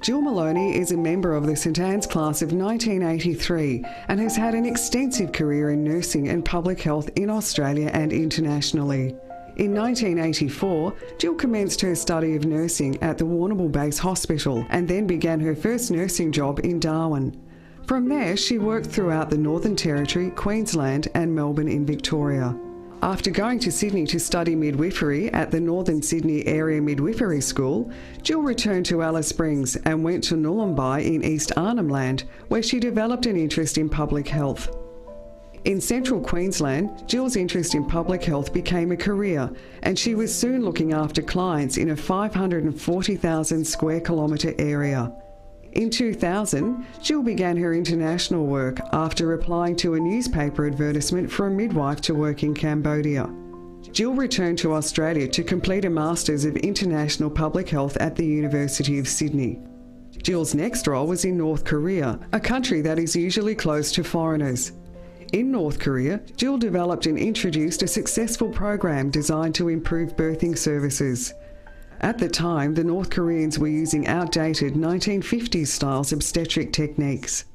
Jill Maloney is a member of the St Anne's class of 1983 and has had an extensive career in nursing and public health in Australia and internationally. In 1984, Jill commenced her study of nursing at the Warrnambool Base Hospital and then began her first nursing job in Darwin. From there, she worked throughout the Northern Territory, Queensland and Melbourne in Victoria. After going to Sydney to study midwifery at the Northern Sydney Area Midwifery School, Jill returned to Alice Springs and went to Nhulunbuy in East Arnhem Land, where she developed an interest in public health. In central Queensland, Jill's interest in public health became a career, and she was soon looking after clients in a 540,000 square kilometre area. In 2000, Jill began her international work after applying to a newspaper advertisement for a midwife to work in Cambodia. Jill returned to Australia to complete a Masters of International Public Health at the University of Sydney. Jill's next role was in North Korea, a country that is usually closed to foreigners. In North Korea, Jill developed and introduced a successful program designed to improve birthing services. At the time, the North Koreans were using outdated 1950s style obstetric techniques.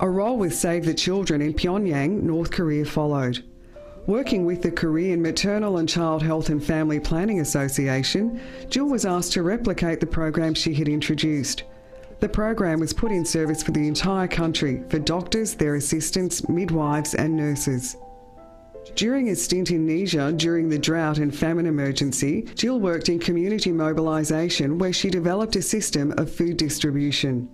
A role with Save the Children in Pyongyang, North Korea followed. Working with the Korean Maternal and Child Health and Family Planning Association, Jill was asked to replicate the program she had introduced. The program was put in service for the entire country for doctors, their assistants, midwives and nurses. During a stint in Niger during the drought and famine emergency, Jill worked in community mobilisation where she developed a system of food distribution.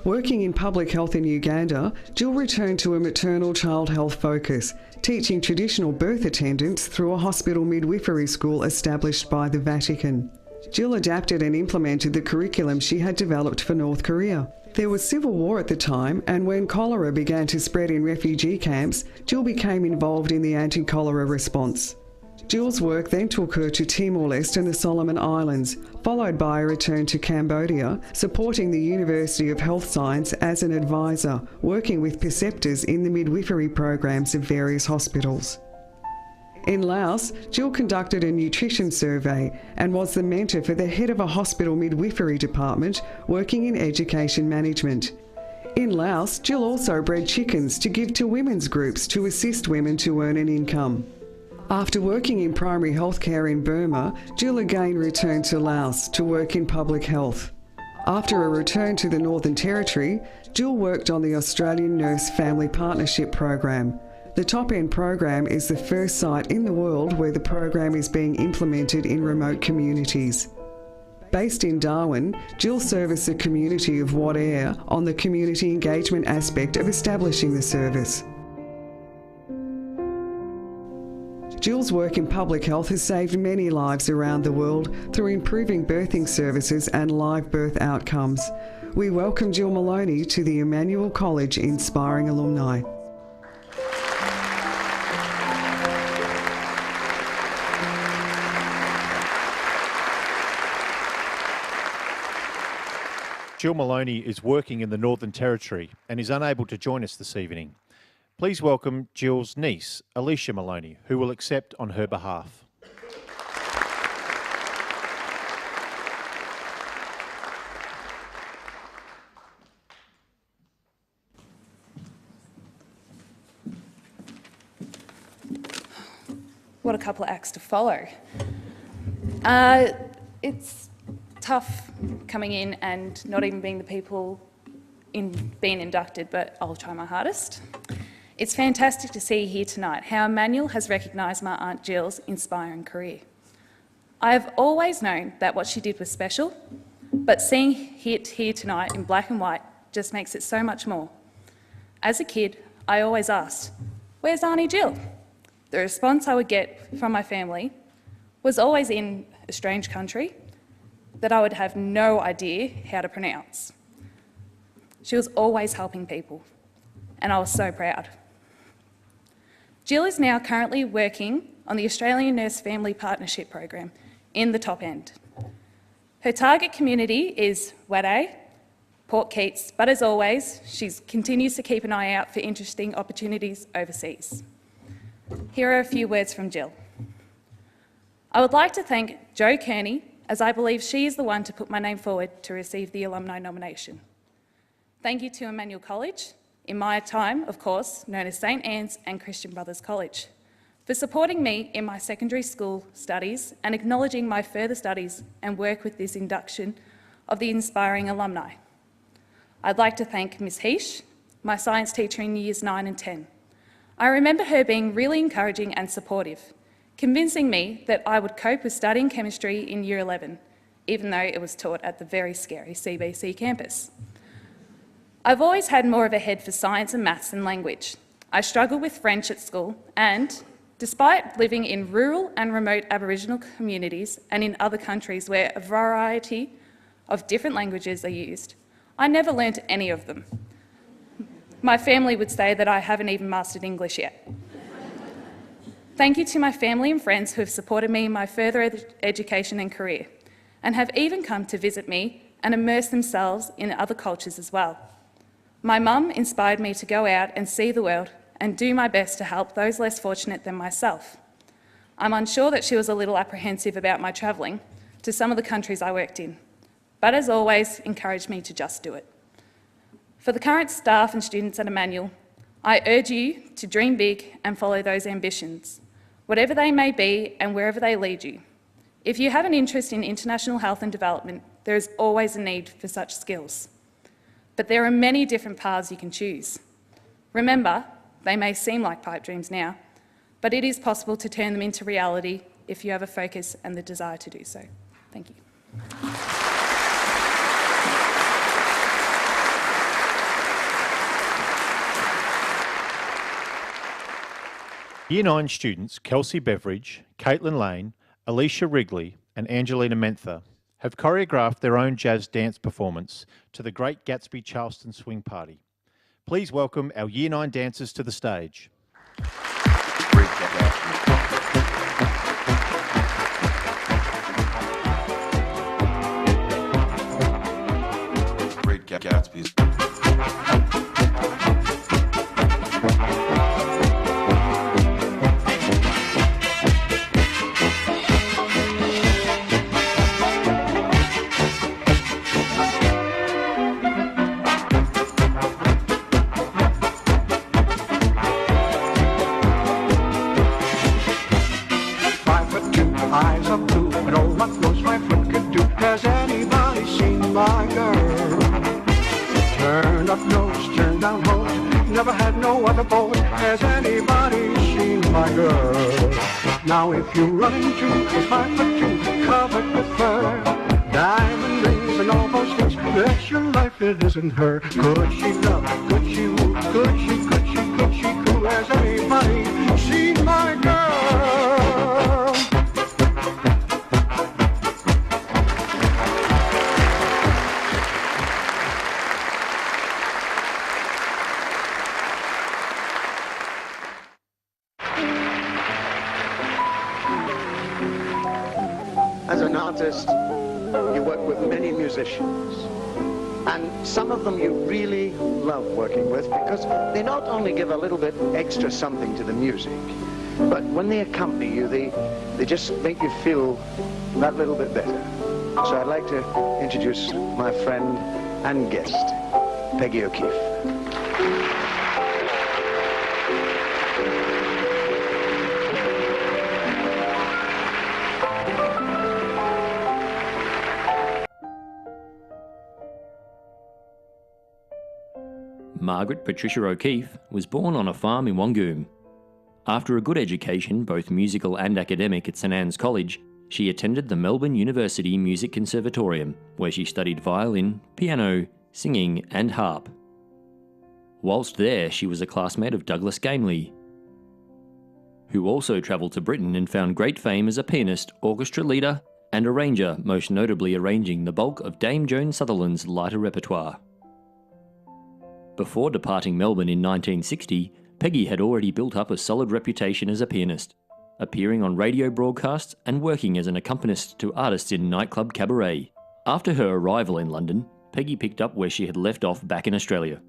Working in public health in Uganda, Jill returned to a maternal child health focus, teaching traditional birth attendants through a hospital midwifery school established by the Vatican. Jill adapted and implemented the curriculum she had developed for North Korea. There was civil war at the time, and when cholera began to spread in refugee camps, Jill became involved in the anti-cholera response. Jill's work then took her to Timor-Leste and the Solomon Islands, followed by a return to Cambodia, supporting the University of Health Science as an advisor, working with preceptors in the midwifery programs of various hospitals. In Laos, Jill conducted a nutrition survey and was the mentor for the head of a hospital midwifery department working in education management. In Laos, Jill also bred chickens to give to women's groups to assist women to earn an income. After working in primary healthcare in Burma, Jill again returned to Laos to work in public health. After a return to the Northern Territory, Jill worked on the Australian Nurse Family Partnership Program. The Top End program is the first site in the world where the program is being implemented in remote communities. Based in Darwin, Jill serviced the community of Warrnambool on the community engagement aspect of establishing the service. Jill's work in public health has saved many lives around the world through improving birthing services and live birth outcomes. We welcome Jill Maloney to the Emmanuel College Inspiring Alumni. Jill Maloney is working in the Northern Territory and is unable to join us this evening. Please welcome Jill's niece, Alicia Maloney, who will accept on her behalf. What a couple of acts to follow. It's tough coming in and not even being the people being inducted, but I'll try my hardest. It's fantastic to see here tonight how Emmanuel has recognised my Aunt Jill's inspiring career. I have always known that what she did was special, but seeing it here tonight in black and white just makes it so much more. As a kid, I always asked, "Where's Auntie Jill?" The response I would get from my family was always in a strange country that I would have no idea how to pronounce. She was always helping people, and I was so proud. Jill is now currently working on the Australian Nurse Family Partnership Program in the Top End. Her target community is Wadday, Port Keats, but as always, she continues to keep an eye out for interesting opportunities overseas. Here are a few words from Jill. I would like to thank Joe Kearney as I believe she is the one to put my name forward to receive the alumni nomination. Thank you to Emmanuel College, in my time, of course, known as St Anne's and Christian Brothers College, for supporting me in my secondary school studies and acknowledging my further studies and work with this induction of the Inspiring Alumni. I'd like to thank Ms Heesh, my science teacher in years 9 and 10. I remember her being really encouraging and supportive, convincing me that I would cope with studying chemistry in year 11, even though it was taught at the very scary CBC campus. I've always had more of a head for science and maths than language. I struggled with French at school and, despite living in rural and remote Aboriginal communities and in other countries where a variety of different languages are used, I never learnt any of them. My family would say that I haven't even mastered English yet. Thank you to my family and friends who have supported me in my further education and career, and have even come to visit me and immerse themselves in other cultures as well. My mum inspired me to go out and see the world and do my best to help those less fortunate than myself. I'm unsure that she was a little apprehensive about my travelling to some of the countries I worked in, but as always, encouraged me to just do it. For the current staff and students at Emmanuel, I urge you to dream big and follow those ambitions, whatever they may be and wherever they lead you. If you have an interest in international health and development, there is always a need for such skills. But there are many different paths you can choose. Remember, they may seem like pipe dreams now, but it is possible to turn them into reality if you have a focus and the desire to do so. Thank you. Year 9 students Kelsey Beveridge, Caitlin Lane, Alicia Wrigley and Angelina Mentha have choreographed their own jazz dance performance to the Great Gatsby Charleston Swing Party. Please welcome our Year 9 dancers to the stage. Great Gatsby's. Eyes of blue, and oh, what knows my foot could do? Has anybody seen my girl? Turned up nose, turned down hose, never had no other boat. Has anybody seen my girl? Now if you run into a 5'2", covered with fur, diamond rings and all those things, that's your life, it isn't her. Could she love, could she woo, could she coo? Has anybody seen my girl? As an artist, you work with many musicians, and some of them you really love working with because they not only give a little bit extra something to the music, but when they accompany you, they just make you feel that little bit better. So I'd like to introduce my friend and guest, Peggy O'Keefe. Margaret Patricia O'Keefe was born on a farm in Wangoom. After a good education, both musical and academic at St Anne's College, she attended the Melbourne University Music Conservatorium, where she studied violin, piano, singing and harp. Whilst there, she was a classmate of Douglas Gamely, who also travelled to Britain and found great fame as a pianist, orchestra leader and arranger, most notably arranging the bulk of Dame Joan Sutherland's lighter repertoire. Before departing Melbourne in 1960, Peggy had already built up a solid reputation as a pianist, appearing on radio broadcasts and working as an accompanist to artists in nightclub cabaret. After her arrival in London, Peggy picked up where she had left off back in Australia.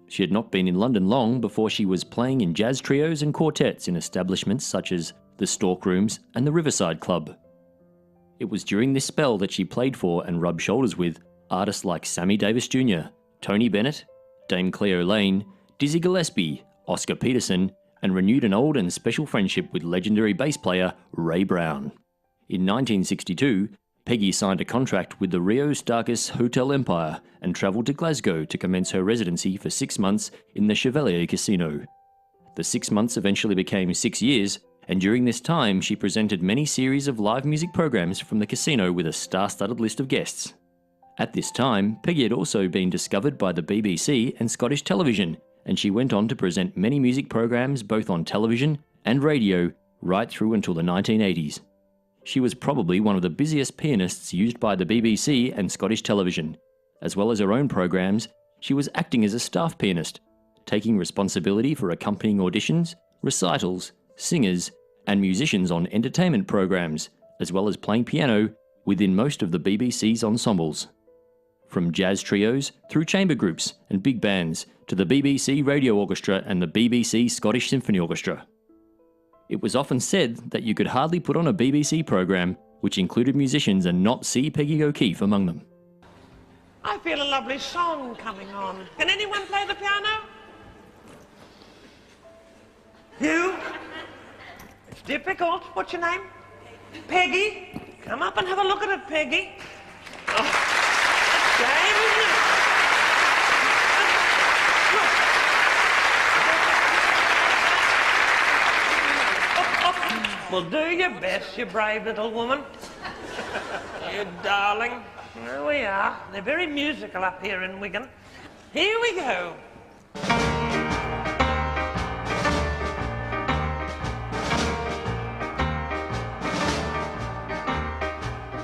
She had not been in London long before she was playing in jazz trios and quartets in establishments such as the Stork Rooms and the Riverside Club. It was during this spell that she played for and rubbed shoulders with artists like Sammy Davis Jr., Tony Bennett, Dame Cleo Lane, Dizzy Gillespie, Oscar Peterson, and renewed an old and special friendship with legendary bass player Ray Brown. In 1962, Peggy signed a contract with the Rio Starkis Hotel Empire and travelled to Glasgow to commence her residency for 6 months in the Chevalier Casino. The 6 months eventually became 6 years, and during this time she presented many series of live music programs from the casino with a star-studded list of guests. At this time, Peggy had also been discovered by the BBC and Scottish television, and she went on to present many music programs both on television and radio right through until the 1980s. She was probably one of the busiest pianists used by the BBC and Scottish television. As well as her own programs, she was acting as a staff pianist, taking responsibility for accompanying auditions, recitals, singers, and musicians on entertainment programs, as well as playing piano within most of the BBC's ensembles. From jazz trios through chamber groups and big bands to the BBC Radio Orchestra and the BBC Scottish Symphony Orchestra. It was often said that you could hardly put on a BBC program which included musicians and not see Peggy O'Keeffe among them. I feel a lovely song coming on. Can anyone play the piano? You? It's difficult. What's your name? Peggy? Come up and have a look at it, Peggy. Oh. Shame, isn't it? Well, do your best, you brave little woman. You darling. There we are. They're very musical up here in Wigan. Here we go.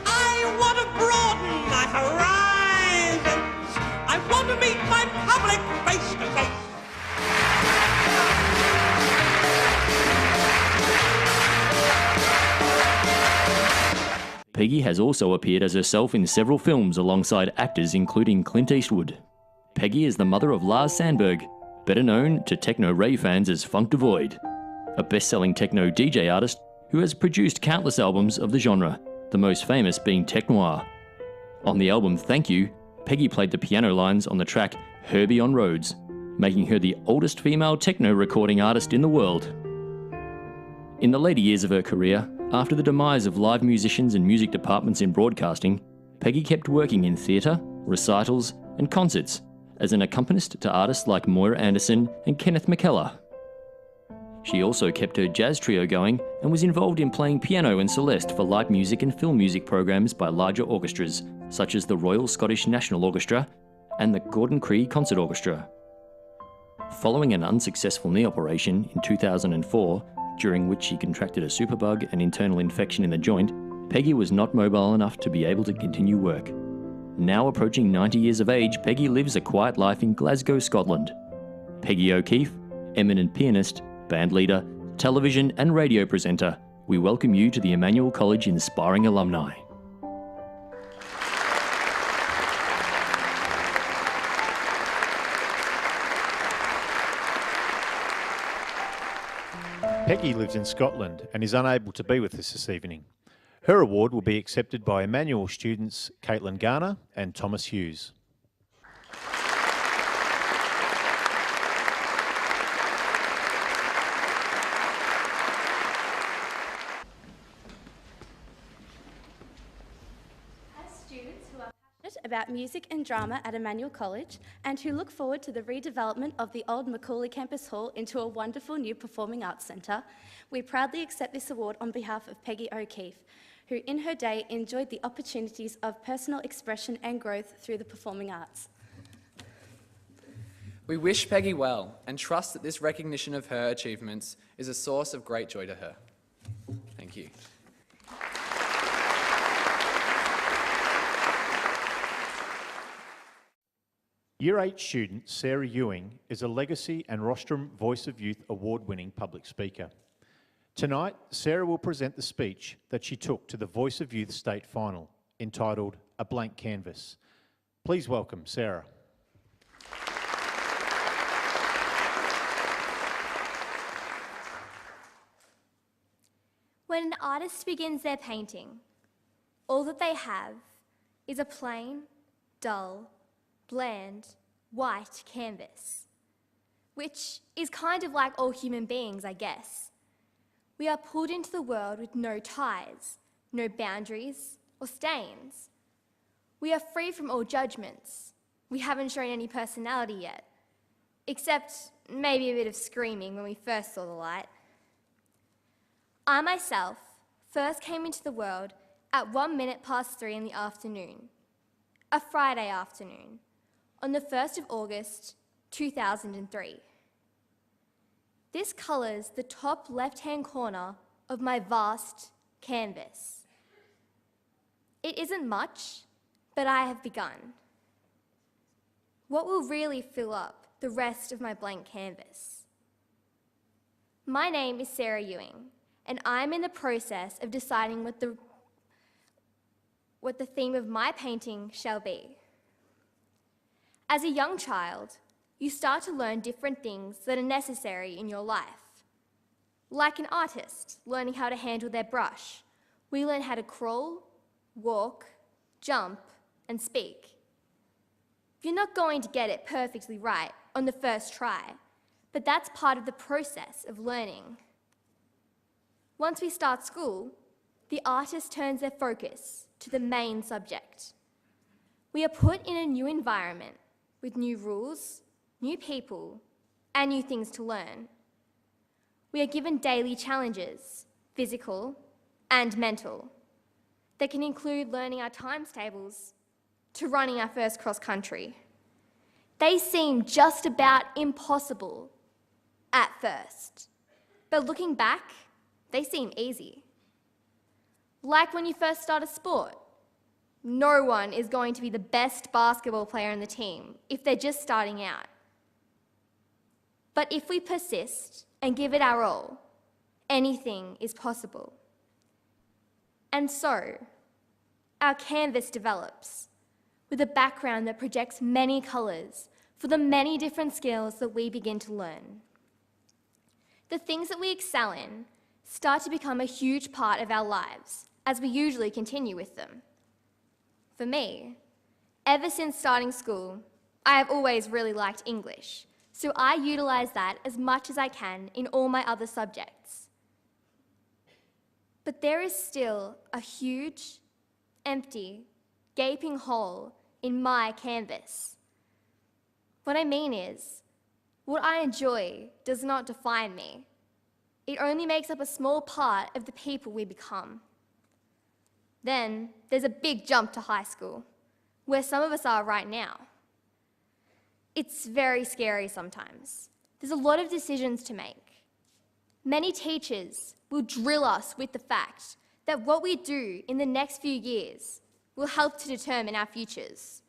I want to broaden my horizons. I want to meet my public face to face. Peggy has also appeared as herself in several films alongside actors including Clint Eastwood. Peggy is the mother of Lars Sandberg, better known to techno rave fans as Funk Devoid, a best-selling techno DJ artist who has produced countless albums of the genre, the most famous being Tech Noir. On the album Thank You, Peggy played the piano lines on the track Herbie on Roads, making her the oldest female techno recording artist in the world. In the later years of her career, after the demise of live musicians and music departments in broadcasting, Peggy kept working in theatre, recitals and concerts as an accompanist to artists like Moira Anderson and Kenneth McKellar. She also kept her jazz trio going and was involved in playing piano and celeste for light music and film music programs by larger orchestras such as the Royal Scottish National Orchestra and the Gordon Cree Concert Orchestra. Following an unsuccessful knee operation in 2004, during which she contracted a superbug and internal infection in the joint, Peggy was not mobile enough to be able to continue work. Now approaching 90 years of age, Peggy lives a quiet life in Glasgow, Scotland. Peggy O'Keeffe, eminent pianist, band leader, television and radio presenter, we welcome you to the Emmanuel College Inspiring Alumni. Peggy lives in Scotland and is unable to be with us this evening. Her award will be accepted by Emmanuel students Caitlin Garner and Thomas Hughes. About music and drama at Emmanuel College and who look forward to the redevelopment of the old Macaulay Campus Hall into a wonderful new performing arts centre, we proudly accept this award on behalf of Peggy O'Keeffe, who in her day enjoyed the opportunities of personal expression and growth through the performing arts. We wish Peggy well and trust that this recognition of her achievements is a source of great joy to her. Thank you. Year 8 student Sarah Ewing is a Legacy and Rostrum Voice of Youth award-winning public speaker. Tonight, Sarah will present the speech that she took to the Voice of Youth State Final, entitled A Blank Canvas. Please welcome Sarah. When an artist begins their painting, all that they have is a plain, dull, bland, white canvas, which is kind of like all human beings, I guess. We are pulled into the world with no ties, no boundaries or stains. We are free from all judgments. We haven't shown any personality yet, except maybe a bit of screaming when we first saw the light. I myself first came into the world at 3:01 in the afternoon, a Friday afternoon, on the 1st of August, 2003. This colours the top left-hand corner of my vast canvas. It isn't much, but I have begun. What will really fill up the rest of my blank canvas? My name is Sarah Ewing, and I'm in the process of deciding what the theme of my painting shall be. As a young child, you start to learn different things that are necessary in your life. Like an artist learning how to handle their brush, we learn how to crawl, walk, jump, and speak. You're not going to get it perfectly right on the first try, but that's part of the process of learning. Once we start school, the artist turns their focus to the main subject. We are put in a new environment with new rules, new people, and new things to learn. We are given daily challenges, physical and mental, that can include learning our times tables to running our first cross country. They seem just about impossible at first, but looking back, they seem easy. Like when you first start a sport, no one is going to be the best basketball player in the team if they're just starting out. But if we persist and give it our all, anything is possible. And so, our canvas develops with a background that projects many colours for the many different skills that we begin to learn. The things that we excel in start to become a huge part of our lives as we usually continue with them. For me, ever since starting school, I have always really liked English, so I utilise that as much as I can in all my other subjects. But there is still a huge, empty, gaping hole in my canvas. What I mean is, what I enjoy does not define me. It only makes up a small part of the people we become. Then there's a big jump to high school, where some of us are right now. It's very scary sometimes. There's a lot of decisions to make. Many teachers will drill us with the fact that what we do in the next few years will help to determine our futures,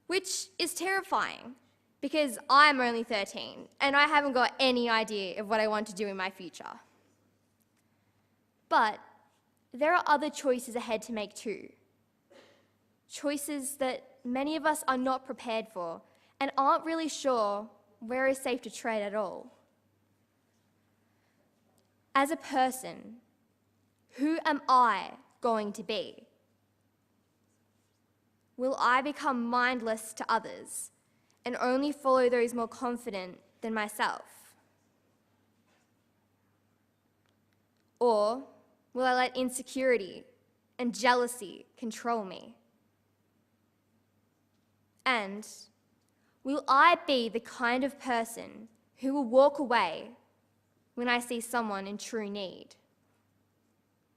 which is terrifying because I'm only 13 and I haven't got any idea of what I want to do in my future. But there are other choices ahead to make too. Choices that many of us are not prepared for and aren't really sure where is safe to tread at all. As a person, who am I going to be? Will I become mindless to others and only follow those more confident than myself? Or will I let insecurity and jealousy control me? And will I be the kind of person who will walk away when I see someone in true need?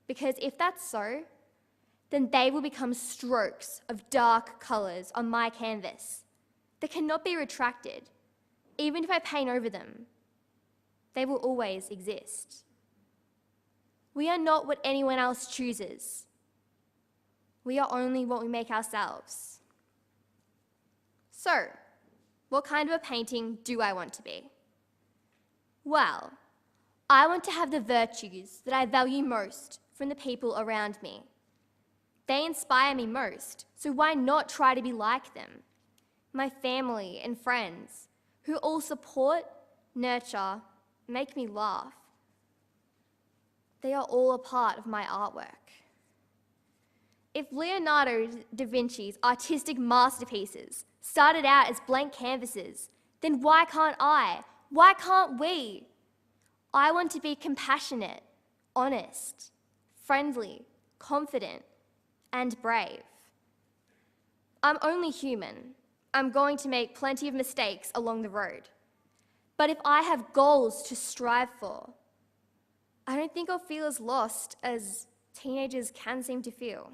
Because if that's so, then they will become strokes of dark colours on my canvas that cannot be retracted. Even if I paint over them, they will always exist. We are not what anyone else chooses. We are only what we make ourselves. So, what kind of a painting do I want to be? Well, I want to have the virtues that I value most from the people around me. They inspire me most, so why not try to be like them? My family and friends, who all support, nurture, make me laugh. They are all a part of my artwork. If Leonardo da Vinci's artistic masterpieces started out as blank canvases, then why can't I? Why can't we? I want to be compassionate, honest, friendly, confident, and brave. I'm only human. I'm going to make plenty of mistakes along the road. But if I have goals to strive for, I don't think I'll feel as lost as teenagers can seem to feel.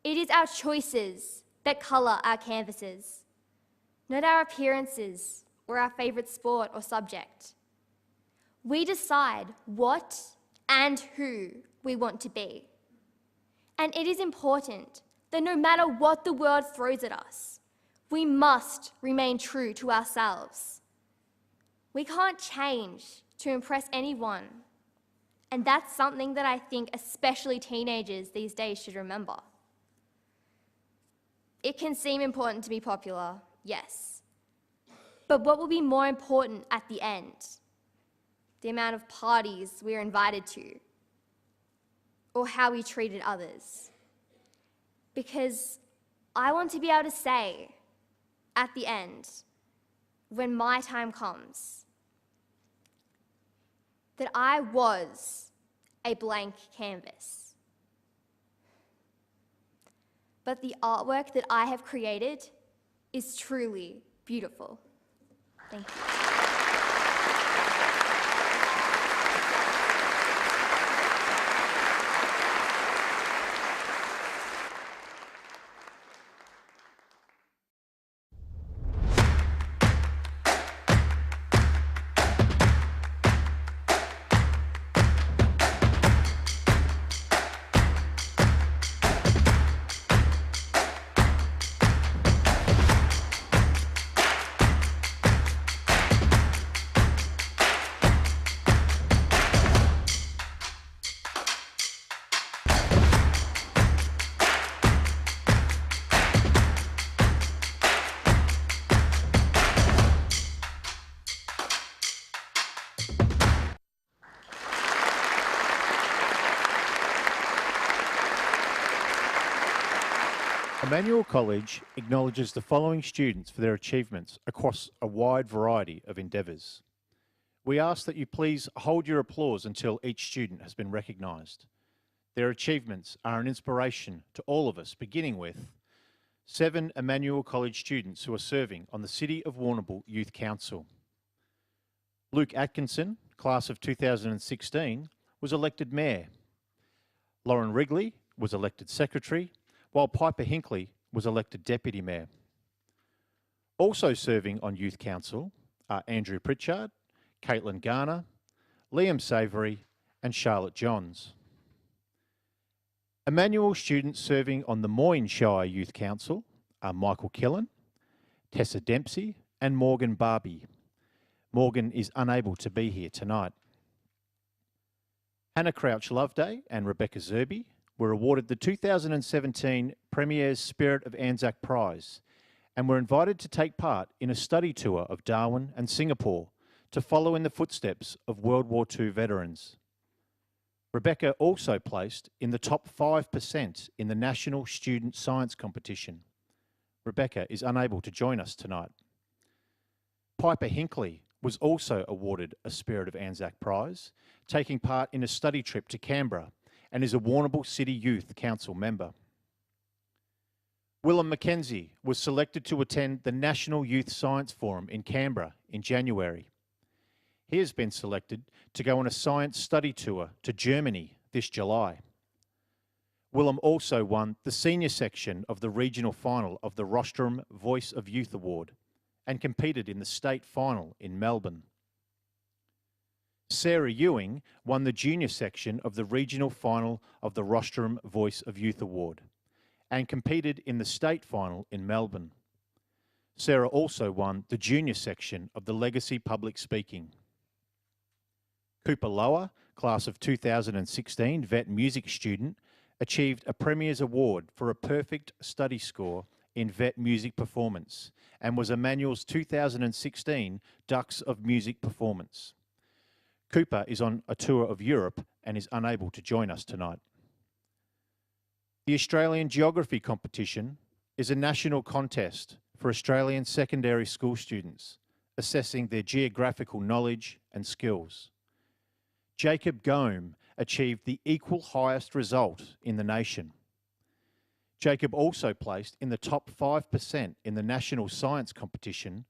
It is our choices that colour our canvases, not our appearances or our favourite sport or subject. We decide what and who we want to be. And it is important that no matter what the world throws at us, we must remain true to ourselves. We can't change to impress anyone. And that's something that I think especially teenagers these days should remember. It can seem important to be popular, yes. But what will be more important at the end? The amount of parties we are invited to, or how we treated others. Because I want to be able to say, at the end, when my time comes, that I was a blank canvas. But the artwork that I have created is truly beautiful. Thank you. Emmanuel College acknowledges the following students for their achievements across a wide variety of endeavours. We ask that you please hold your applause until each student has been recognised. Their achievements are an inspiration to all of us, beginning with 7 Emmanuel College students who are serving on the City of Warrnambool Youth Council. Luke Atkinson, class of 2016, was elected Mayor. Lauren Wrigley was elected Secretary, while Piper Hinkley was elected Deputy Mayor. Also serving on Youth Council are Andrew Pritchard, Caitlin Garner, Liam Savoury and Charlotte Johns. Emmanuel students serving on the Moyne Shire Youth Council are Michael Killen, Tessa Dempsey and Morgan Barbie. Morgan is unable to be here tonight. Hannah Crouch Loveday and Rebecca Zerby were awarded the 2017 Premier's Spirit of Anzac Prize and were invited to take part in a study tour of Darwin and Singapore to follow in the footsteps of World War II veterans. Rebecca also placed in the top 5% in the National Student Science Competition. Rebecca is unable to join us tonight. Piper Hinkley was also awarded a Spirit of Anzac Prize, taking part in a study trip to Canberra, and is a Warrnambool City Youth Council member. Willem Mackenzie was selected to attend the National Youth Science Forum in Canberra in January. He has been selected to go on a science study tour to Germany this July. Willem also won the senior section of the regional final of the Rostrum Voice of Youth Award and competed in the state final in Melbourne. Sarah Ewing won the junior section of the regional final of the Rostrum Voice of Youth Award and competed in the state final in Melbourne. Sarah also won the junior section of the Legacy Public Speaking. Cooper Lower, class of 2016 vet music student, achieved a Premier's Award for a perfect study score in vet music performance and was Emmanuel's 2016 Ducks of Music performance. Cooper is on a tour of Europe and is unable to join us tonight. The Australian Geography Competition is a national contest for Australian secondary school students assessing their geographical knowledge and skills. Jacob Gomes achieved the equal highest result in the nation. Jacob also placed in the top 5% in the national science competition,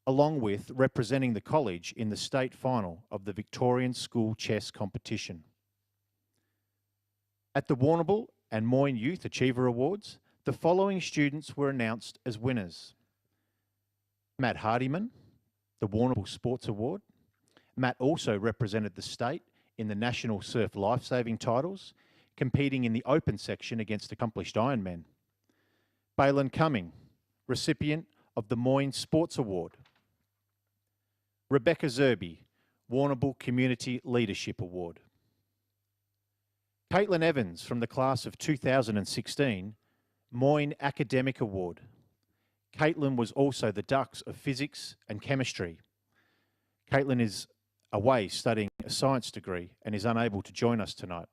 along with representing the college in the state final of the Victorian School Chess Competition. At the Warrnambool and Moyne Youth Achiever Awards, the following students were announced as winners. Matt Hardiman, the Warrnambool Sports Award. Matt also represented the state in the National Surf Lifesaving titles, competing in the open section against accomplished Ironmen. Balin Cumming, recipient of the Moyne Sports Award. Rebecca Zerby, Warrnambool Community Leadership Award. Caitlin Evans from the class of 2016, Moyne Academic Award. Caitlin was also the Dux of Physics and Chemistry. Caitlin is away studying a science degree and is unable to join us tonight.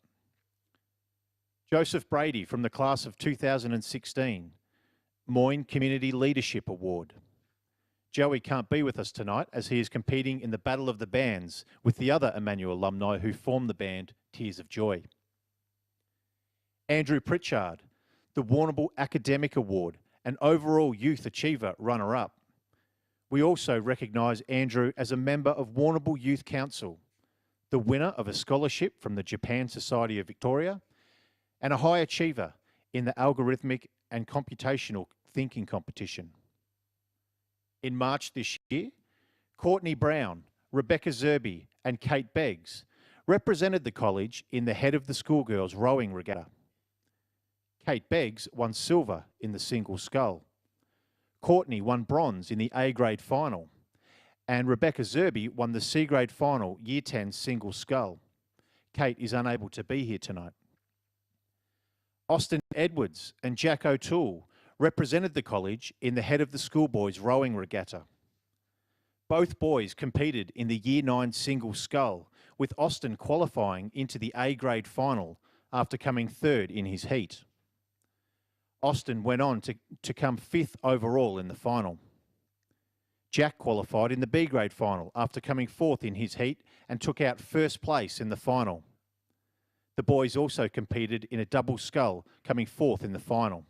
Joseph Brady from the class of 2016, Moyne Community Leadership Award. Joey can't be with us tonight as he is competing in the Battle of the Bands with the other Emmanuel alumni who formed the band Tears of Joy. Andrew Pritchard, the Warrnambool Academic Award, an overall Youth Achiever runner-up. We also recognise Andrew as a member of Warrnambool Youth Council, the winner of a scholarship from the Japan Society of Victoria, and a high achiever in the algorithmic and computational thinking competition. In March this year, Courtney Brown, Rebecca Zerby and Kate Beggs represented the college in the Head of the Schoolgirls rowing regatta. Kate Beggs won silver in the single scull. Courtney won bronze in the A-grade final, and Rebecca Zerby won the C-grade final Year 10 single scull. Kate is unable to be here tonight. Austin Edwards and Jack O'Toole represented the college in the Head of the Schoolboys rowing regatta. Both boys competed in the Year 9 single scull, with Austin qualifying into the A-grade final after coming third in his heat. Austin went on to come 5th overall in the final. Jack qualified in the B-grade final after coming 4th in his heat and took out first place in the final. The boys also competed in a double scull, coming 4th in the final.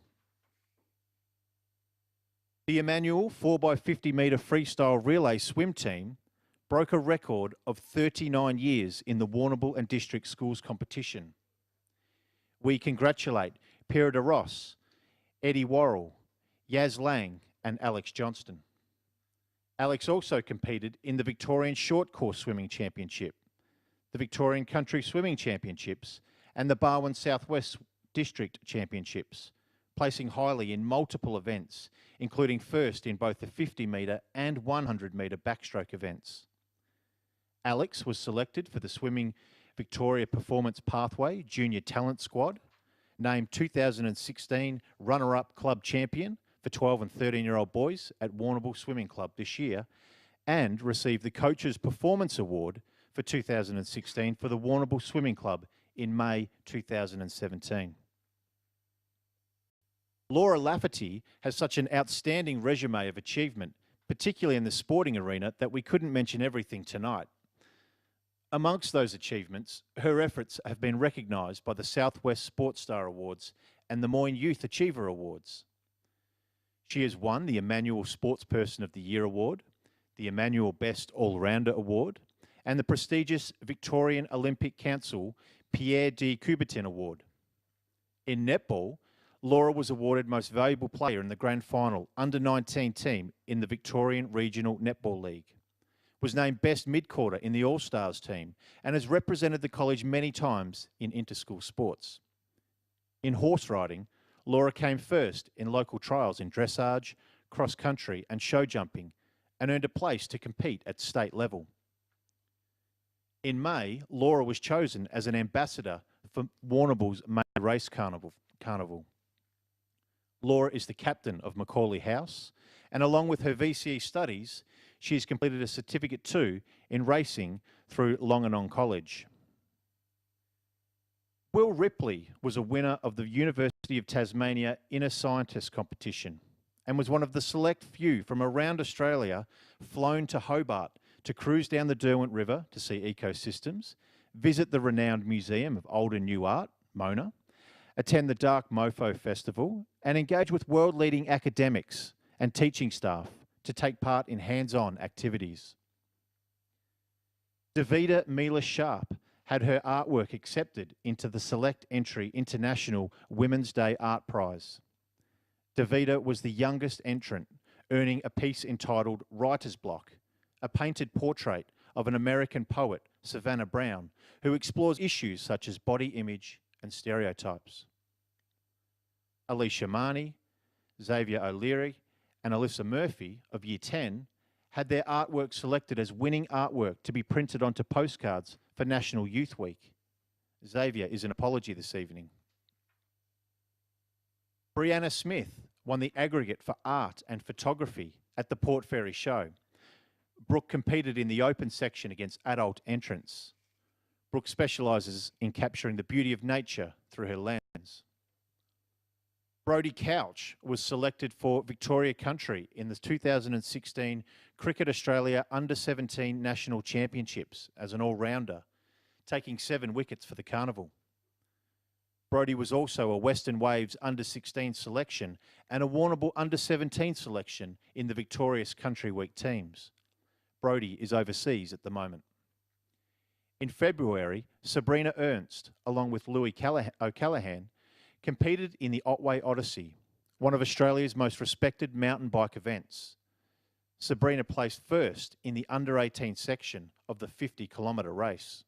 The Emmanuel 4x50 metre freestyle relay swim team broke a record of 39 years in the Warrnambool and District Schools competition. We congratulate Pera de Ross, Eddie Worrell, Yaz Lang and Alex Johnston. Alex also competed in the Victorian Short Course Swimming Championship, the Victorian Country Swimming Championships and the Barwon Southwest District Championships, placing highly in multiple events, including first in both the 50 metre and 100 metre backstroke events. Alex was selected for the Swimming Victoria Performance Pathway Junior Talent Squad, named 2016 runner-up club champion for 12 and 13-year-old boys at Warrnambool Swimming Club this year, and received the Coaches Performance Award for 2016 for the Warrnambool Swimming Club in May 2017. Laura Lafferty has such an outstanding resume of achievement, particularly in the sporting arena, that we couldn't mention everything tonight. Amongst those achievements, her efforts have been recognised by the Southwest Sports Star Awards and the Moyne Youth Achiever Awards. She has won the Emmanuel Sportsperson of the Year Award, the Emmanuel Best All-Rounder Award, and the prestigious Victorian Olympic Council Pierre de Coubertin Award. In netball, Laura was awarded Most Valuable Player in the Grand Final Under-19 team in the Victorian Regional Netball League, was named Best Mid-Quarter in the All-Stars team, and has represented the college many times in inter-school sports. In horse riding, Laura came first in local trials in dressage, cross-country and show jumping, and earned a place to compete at state level. In May, Laura was chosen as an ambassador for Warrnambool's May Race Carnival. Laura is the captain of Macaulay House, and along with her VCE studies, she has completed a Certificate 2 in racing through Warrnambool College. Will Ripley was a winner of the University University of Tasmania Inner Scientist competition and was one of the select few from around Australia flown to Hobart to cruise down the Derwent River to see ecosystems, visit the renowned Museum of Old and New Art, Mona, attend the Dark Mofo Festival, and engage with world-leading academics and teaching staff to take part in hands-on activities. Davida Mila Sharp had her artwork accepted into the Select Entry International Women's Day Art Prize. Davida was the youngest entrant, earning a piece entitled Writer's Block, a painted portrait of an American poet, Savannah Brown, who explores issues such as body image and stereotypes. Alicia Marnie, Xavier O'Leary, and Alyssa Murphy of Year 10 had their artwork selected as winning artwork to be printed onto postcards for National Youth Week. Xavier is an apology this evening. Brianna Smith won the aggregate for art and photography at the Port Fairy Show. Brooke competed in the open section against adult entrants. Brooke specialises in capturing the beauty of nature through her lens. Brodie Couch was selected for Victoria Country in the 2016 Cricket Australia Under-17 National Championships as an all-rounder, taking 7 wickets for the Carnival. Brodie was also a Western Waves Under-16 selection and a Warrnambool Under-17 selection in the victorious Country Week teams. Brodie is overseas at the moment. In February, Sabrina Ernst, along with Louis O'Callaghan, competed in the Otway Odyssey, one of Australia's most respected mountain bike events. Sabrina placed first in the under-18 section of the 50-kilometre race.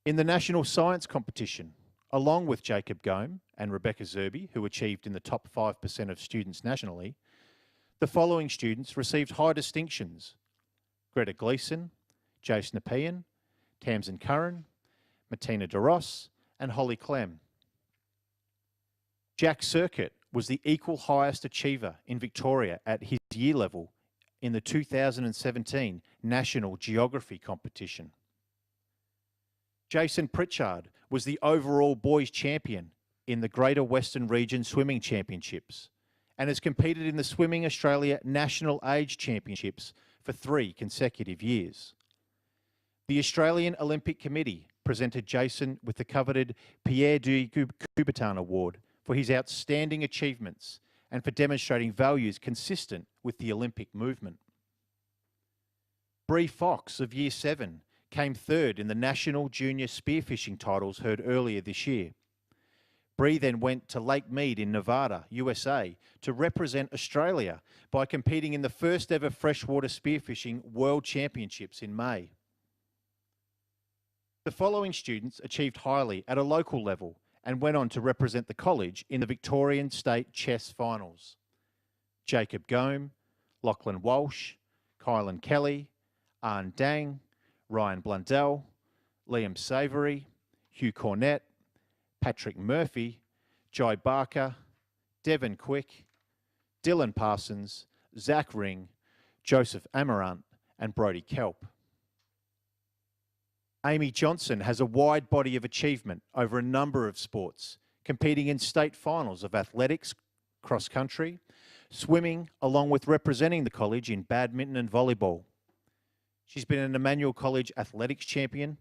In the National Science Competition, along with Jacob Gome and Rebecca Zerby, who achieved in the top 5% of students nationally, the following students received high distinctions: Greta Gleeson, Jace Nepean, Tamsin Curran, Martina de Ross, and Holly Clem. Jack Circuit was the equal highest achiever in Victoria at his year level in the 2017 National Geography Competition. Jason Pritchard was the overall boys champion in the Greater Western Region Swimming Championships and has competed in the Swimming Australia National Age Championships for 3 consecutive years. The Australian Olympic Committee presented Jason with the coveted Pierre de Coubertin Award for his outstanding achievements and for demonstrating values consistent with the Olympic movement. Bree Fox of Year 7 came third in the National Junior Spearfishing titles heard earlier this year. Bree then went to Lake Mead in Nevada, USA, to represent Australia by competing in the first ever freshwater spearfishing World Championships in May. The following students achieved highly at a local level and went on to represent the college in the Victorian State Chess Finals: Jacob Gome, Lachlan Walsh, Kylan Kelly, Arn Dang, Ryan Blundell, Liam Savoury, Hugh Cornett, Patrick Murphy, Jai Barker, Devon Quick, Dylan Parsons, Zach Ring, Joseph Amarant, and Brodie Kelp. Amy Johnson has a wide body of achievement over a number of sports, competing in state finals of athletics, cross-country, swimming, along with representing the college in badminton and volleyball. She's been an Emmanuel College athletics champion,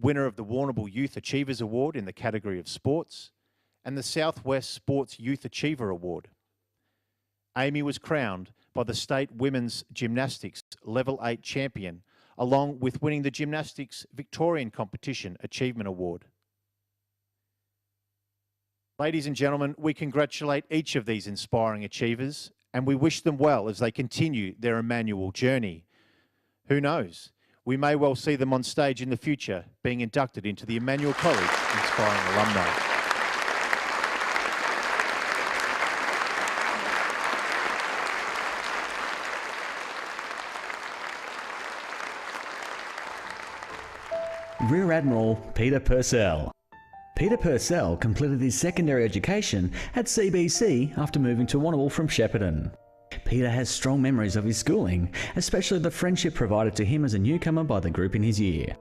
winner of the Warrnambool Youth Achievers Award in the category of sports, and the Southwest Sports Youth Achiever Award. Amy was crowned by the State Women's Gymnastics Level 8 champion, along with winning the Gymnastics Victorian Competition Achievement Award. Ladies and gentlemen, we congratulate each of these inspiring achievers and we wish them well as they continue their Emmanuel journey. Who knows? We may well see them on stage in the future being inducted into the Emmanuel College Inspiring Alumni. Rear Admiral Peter Purcell. Peter Purcell completed his secondary education at CBC after moving to Warrnambool from Shepparton. Peter has strong memories of his schooling, especially the friendship provided to him as a newcomer by the group in his year.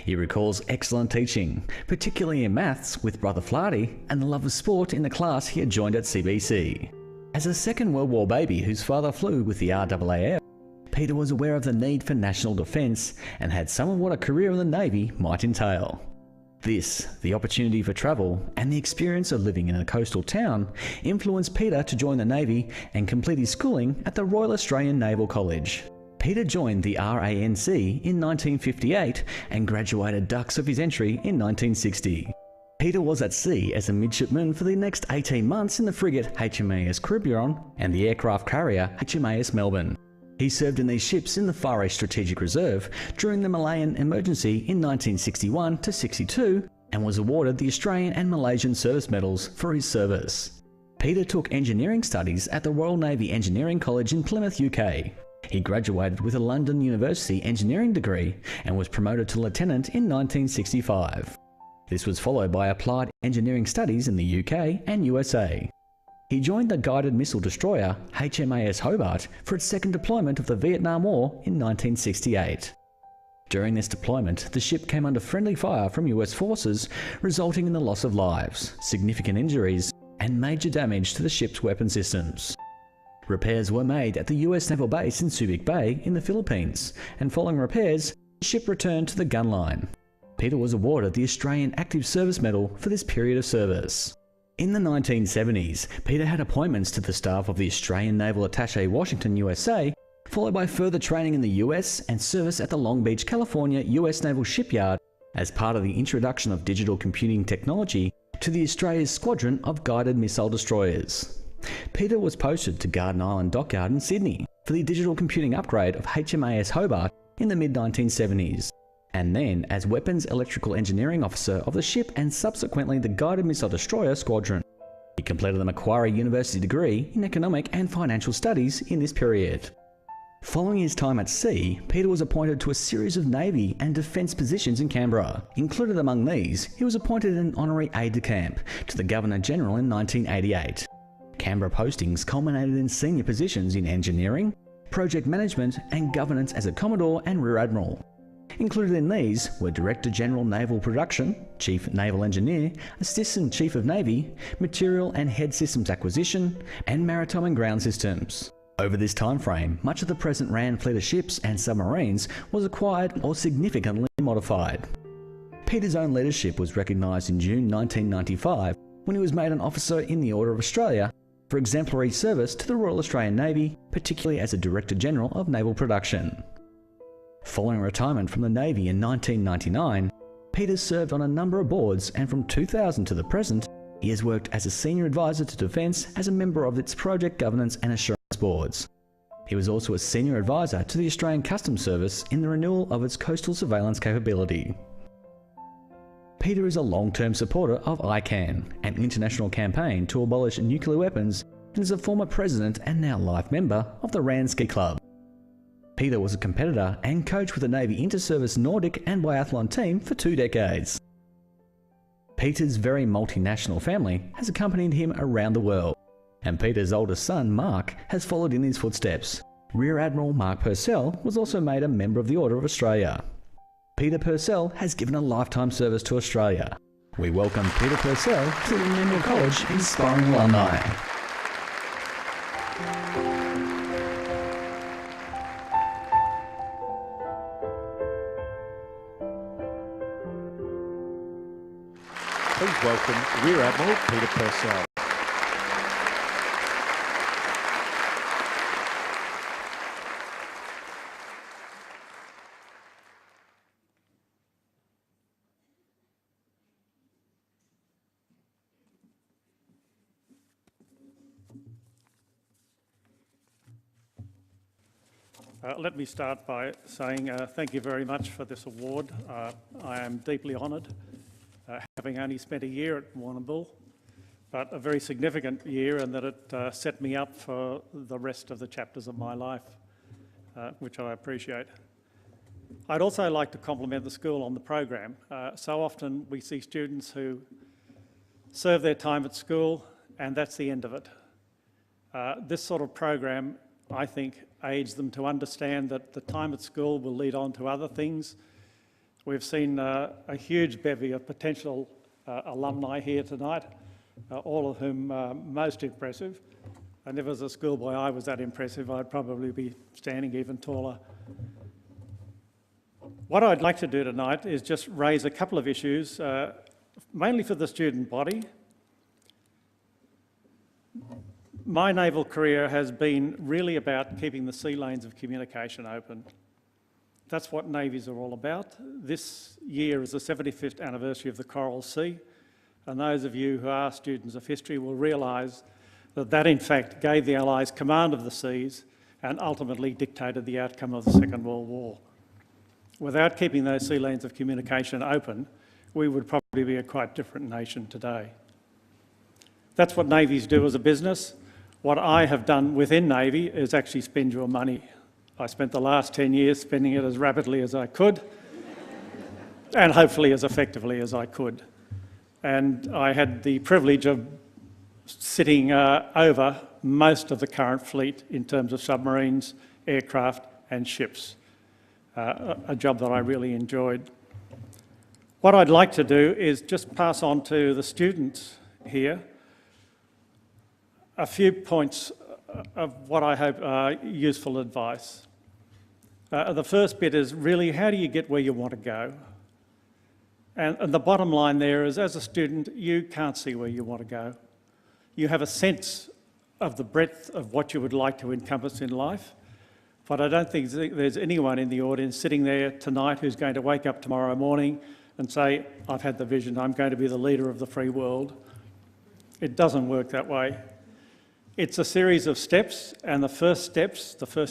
He recalls excellent teaching, particularly in maths with Brother Flarty, and the love of sport in the class he had joined at CBC. As a Second World War baby whose father flew with the RAAF, Peter was aware of the need for national defence and had some of what a career in the Navy might entail. This, the opportunity for travel, and the experience of living in a coastal town influenced Peter to join the Navy and complete his schooling at the Royal Australian Naval College. Peter joined the RANC in 1958 and graduated dux of his entry in 1960. Peter was at sea as a midshipman for the next 18 months in the frigate HMAS Caribbean and the aircraft carrier HMAS Melbourne. He served in these ships in the Far East Strategic Reserve during the Malayan Emergency in 1961 to 62 and was awarded the Australian and Malaysian Service Medals for his service. Peter took engineering studies at the Royal Navy Engineering College in Plymouth, UK. He graduated with a London University engineering degree and was promoted to lieutenant in 1965. This was followed by applied engineering studies in the UK and USA. He joined the guided missile destroyer HMAS Hobart for its second deployment of the Vietnam War in 1968. During this deployment, the ship came under friendly fire from US forces, resulting in the loss of lives, significant injuries, and major damage to the ship's weapon systems. Repairs were made at the US Naval Base in Subic Bay in the Philippines, and following repairs, the ship returned to the gun line. Peter was awarded the Australian Active Service Medal for this period of service. In the 1970s, Peter had appointments to the staff of the Australian Naval Attaché Washington, USA, followed by further training in the US and service at the Long Beach, California US Naval Shipyard as part of the introduction of digital computing technology to the Australia's squadron of guided missile destroyers. Peter was posted to Garden Island Dockyard in Sydney for the digital computing upgrade of HMAS Hobart in the mid-1970s, and then as Weapons Electrical Engineering Officer of the ship and subsequently the Guided Missile Destroyer Squadron. He completed a Macquarie University degree in Economic and Financial Studies in this period. Following his time at sea, Peter was appointed to a series of Navy and Defence positions in Canberra. Included among these, he was appointed an Honorary Aide-de-Camp to the Governor-General in 1988. Canberra postings culminated in senior positions in engineering, project management and governance as a Commodore and Rear Admiral. Included in these were Director General Naval Production, Chief Naval Engineer, Assistant Chief of Navy, Material and Head Systems Acquisition, and Maritime and Ground Systems. Over this time frame, much of the present RAN fleet of ships and submarines was acquired or significantly modified. Peter's own leadership was recognised in June 1995 when he was made an Officer in the Order of Australia for exemplary service to the Royal Australian Navy, particularly as a Director General of Naval Production. Following retirement from the Navy in 1999, Peter served on a number of boards, and from 2000 to the present, he has worked as a Senior Advisor to Defence as a member of its Project Governance and Assurance boards. He was also a Senior Advisor to the Australian Customs Service in the renewal of its coastal surveillance capability. Peter is a long-term supporter of ICAN, an international campaign to abolish nuclear weapons, and is a former president and now life member of the RAN Ski Club. Peter was a competitor and coach with the Navy Inter-Service Nordic and Biathlon team for 2 decades. Peter's very multinational family has accompanied him around the world, and Peter's oldest son, Mark, has followed in his footsteps. Rear Admiral Mark Purcell was also made a member of the Order of Australia. Peter Purcell has given a lifetime service to Australia. We welcome Peter Purcell to the Emmanuel College Inspiring Alumni. Please welcome Rear Admiral Peter Purcell. Let me start by saying thank you very much for this award. I am deeply honoured, having only spent a year at Warrnambool, but a very significant year in that it set me up for the rest of the chapters of my life, which I appreciate. I'd also like to compliment the school on the program. So often we see students who serve their time at school and that's the end of it. This sort of program, I think, aids them to understand that the time at school will lead on to other things, We've seen a huge bevy of potential alumni here tonight, all of whom most impressive. And if as a schoolboy I was that impressive, I'd probably be standing even taller. What I'd like to do tonight is just raise a couple of issues, mainly for the student body. My naval career has been really about keeping the sea lanes of communication open. That's what navies are all about. This year is the 75th anniversary of the Coral Sea, and those of you who are students of history will realise that that in fact gave the Allies command of the seas and ultimately dictated the outcome of the Second World War. Without keeping those sea lanes of communication open, we would probably be a quite different nation today. That's what navies do as a business. What I have done within Navy is actually spend your money. I spent the last 10 years spending it as rapidly as I could and hopefully as effectively as I could. And I had the privilege of sitting over most of the current fleet in terms of submarines, aircraft and ships, a job that I really enjoyed. What I'd like to do is just pass on to the students here a few points of what I hope are useful advice. The first bit is really how do you get where you want to go? And the bottom line there is, as a student, you can't see where you want to go. You have a sense of the breadth of what you would like to encompass in life, but I don't think there's anyone in the audience sitting there tonight who's going to wake up tomorrow morning and say, I've had the vision, I'm going to be the leader of the free world. It doesn't work that way. It's a series of steps, and the first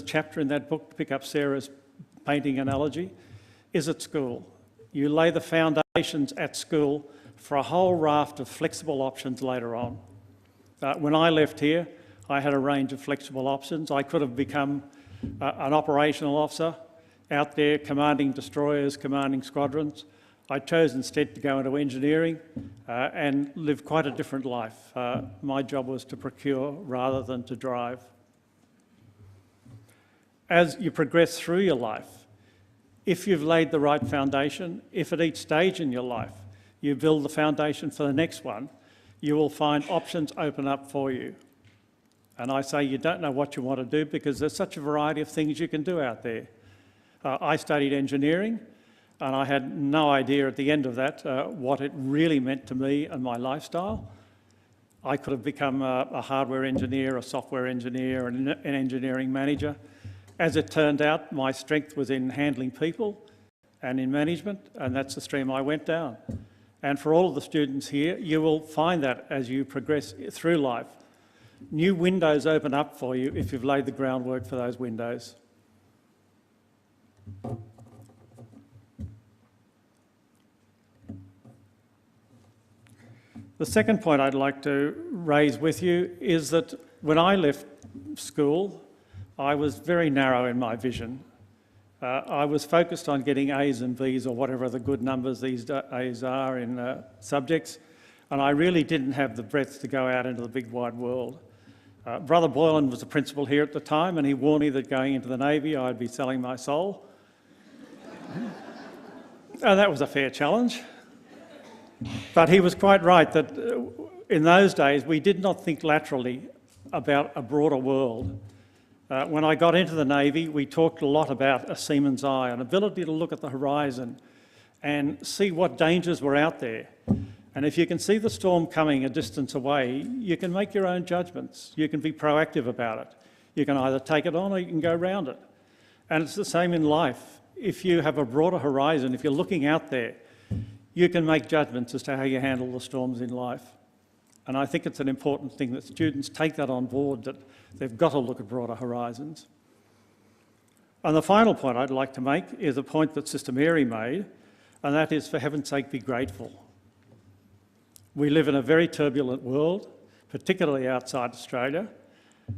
chapter in that book, to pick up Sarah's painting analogy, is at school. You lay the foundations at school for a whole raft of flexible options later on. When I left here, I had a range of flexible options. I could have become an operational officer out there commanding destroyers, commanding squadrons. I chose instead to go into engineering and live quite a different life. My job was to procure rather than to drive. As you progress through your life, if you've laid the right foundation, if at each stage in your life you build the foundation for the next one, you will find options open up for you. And I say you don't know what you want to do because there's such a variety of things you can do out there. I studied engineering, and I had no idea at the end of that what it really meant to me and my lifestyle. I could have become a hardware engineer, a software engineer, and an engineering manager. As it turned out, my strength was in handling people and in management, and that's the stream I went down. And for all of the students here, you will find that as you progress through life. New windows open up for you if you've laid the groundwork for those windows. The second point I'd like to raise with you is that when I left school, I was very narrow in my vision. I was focused on getting A's and B's, or whatever the good numbers these days are in subjects, and I really didn't have the breadth to go out into the big wide world. Brother Boylan was the principal here at the time, and he warned me that going into the Navy I'd be selling my soul. And that was a fair challenge. But he was quite right that in those days we did not think laterally about a broader world. When I got into the Navy, we talked a lot about a seaman's eye, an ability to look at the horizon and see what dangers were out there. And if you can see the storm coming a distance away, you can make your own judgments. You can be proactive about it. You can either take it on or you can go around it. And it's the same in life. If you have a broader horizon, if you're looking out there, you can make judgments as to how you handle the storms in life. And I think it's an important thing that students take that on board, that they've got to look at broader horizons. And the final point I'd like to make is a point that Sister Mary made, and that is, for heaven's sake, be grateful. We live in a very turbulent world, particularly outside Australia,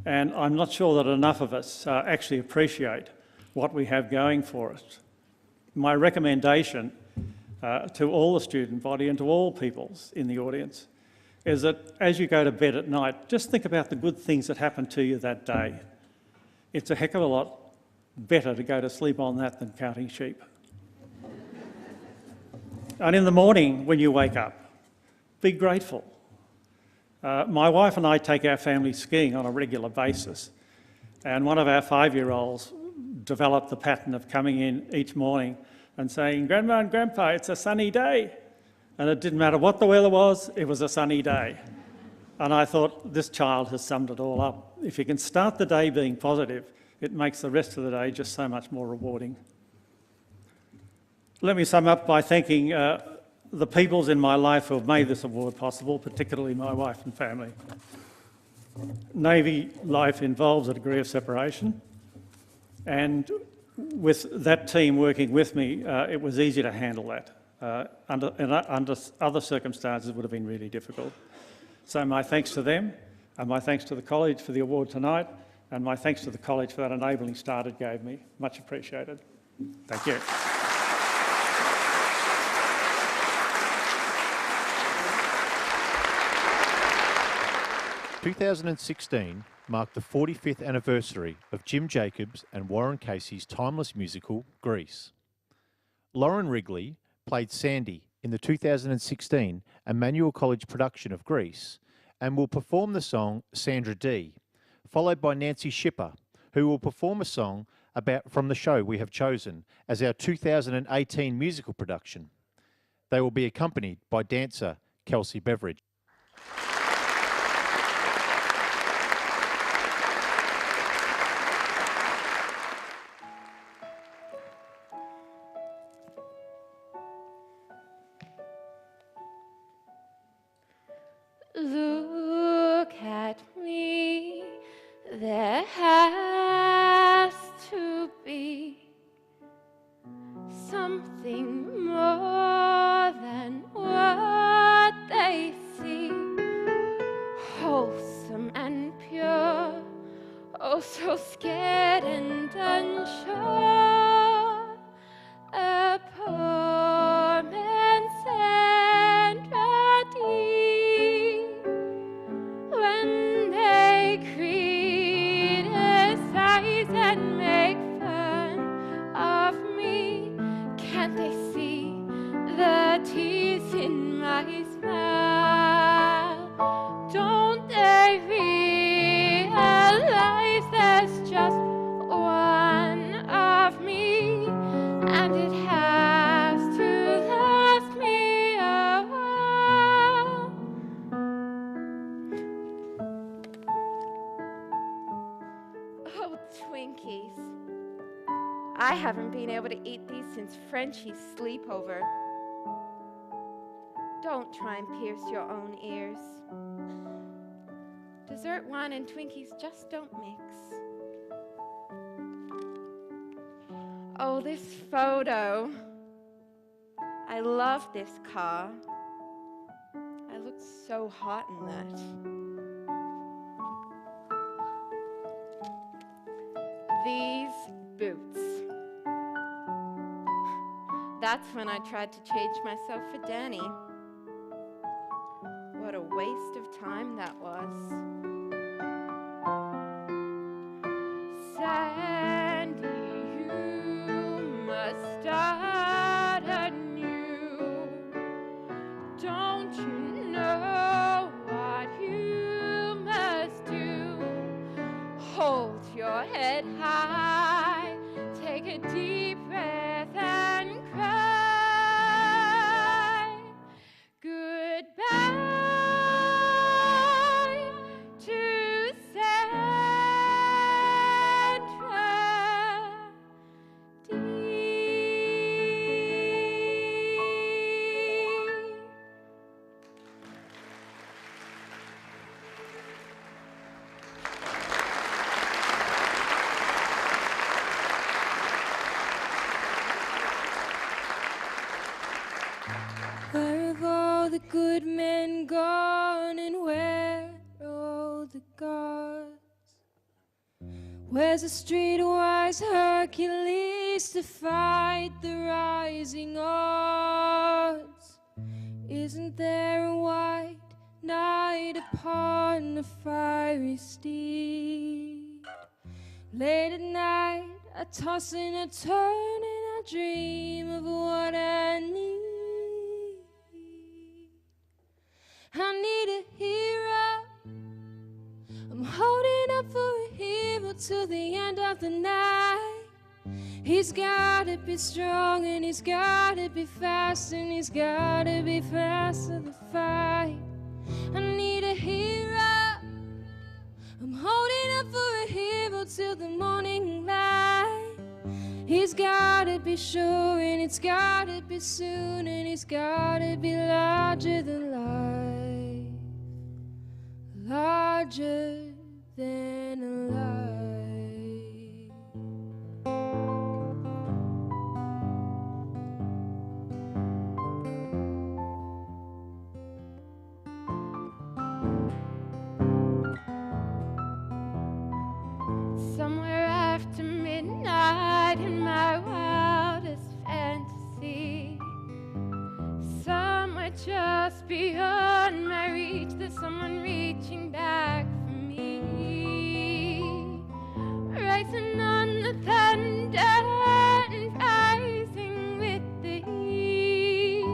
and I'm not sure that enough of us actually appreciate what we have going for us. My recommendation to all the student body and to all peoples in the audience is that as you go to bed at night, just think about the good things that happened to you that day. It's a heck of a lot better to go to sleep on that than counting sheep. And in the morning, when you wake up, be grateful. My wife and I take our family skiing on a regular basis, and one of our 5-year-olds developed the pattern of coming in each morning and saying, "Grandma and Grandpa, it's a sunny day." And it didn't matter what the weather was, it was a sunny day. And I thought, this child has summed it all up. If you can start the day being positive, it makes the rest of the day just so much more rewarding. Let me sum up by thanking the peoples in my life who have made this award possible, particularly my wife and family. Navy life involves a degree of separation, and with that team working with me, it was easy to handle that. Under other circumstances, it would have been really difficult. So my thanks to them, and my thanks to the college for the award tonight, and my thanks to the college for that enabling start it gave me. Much appreciated. Thank you. 2016 marked the 45th anniversary of Jim Jacobs and Warren Casey's timeless musical, Grease. Lauren Wrigley played Sandy in the 2016 Emmanuel College production of Grease and will perform the song Sandra D, followed by Nancy Shipper, who will perform a song from the show we have chosen as our 2018 musical production. They will be accompanied by dancer Kelsey Beveridge. Look at me, there has to be something more than what they see. Wholesome and pure, oh so scared and unsure. A poor man's Sandra D. When they criticize and make fun of me, can't they see the tears in my smile? Don't they realize there's just one of me, and it has to last me a while? Oh, Twinkies. I haven't been able to eat these since Frenchie's sleepover. Don't try and pierce your own ears. Dessert wine and Twinkies just don't mix. Oh, this photo. I love this car. I look so hot in that. These boots. That's when I tried to change myself for Danny. What a waste of time that was. Sandy, you must start anew. Don't you know what you must do? Hold your head high, take a deep breath and cry. Goodbye to Sandra D. Where have all the good men gone, and where are all the gods? Where's the streetwise Hercules to fight the rising odds? Isn't there a white knight upon a fiery steed? Late at night I toss and I turn and I dream of what I need. till the end of the night. He's gotta be strong and he's gotta be fast and he's gotta be fast to the fight. I need a hero. I'm holding up for a hero till the morning light. He's gotta be sure and it's gotta be soon and he's gotta be larger than life. Larger than life. Somewhere after midnight in my wildest fantasy, somewhere just beyond my reach, there's someone reaching back for me, rising on the thunder and rising with the heat.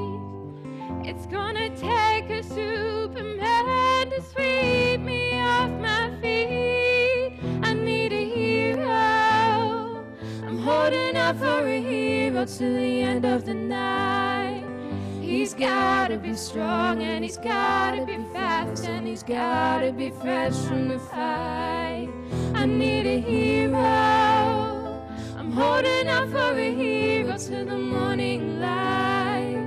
It's gonna take a Superman to sweep me off my feet. I need a hero. I'm holding out for a hero till the end of the night. He's gotta be strong and he's gotta be fast and he's gotta be fresh from the fight. I need a hero. I'm holding out for a hero till the morning light.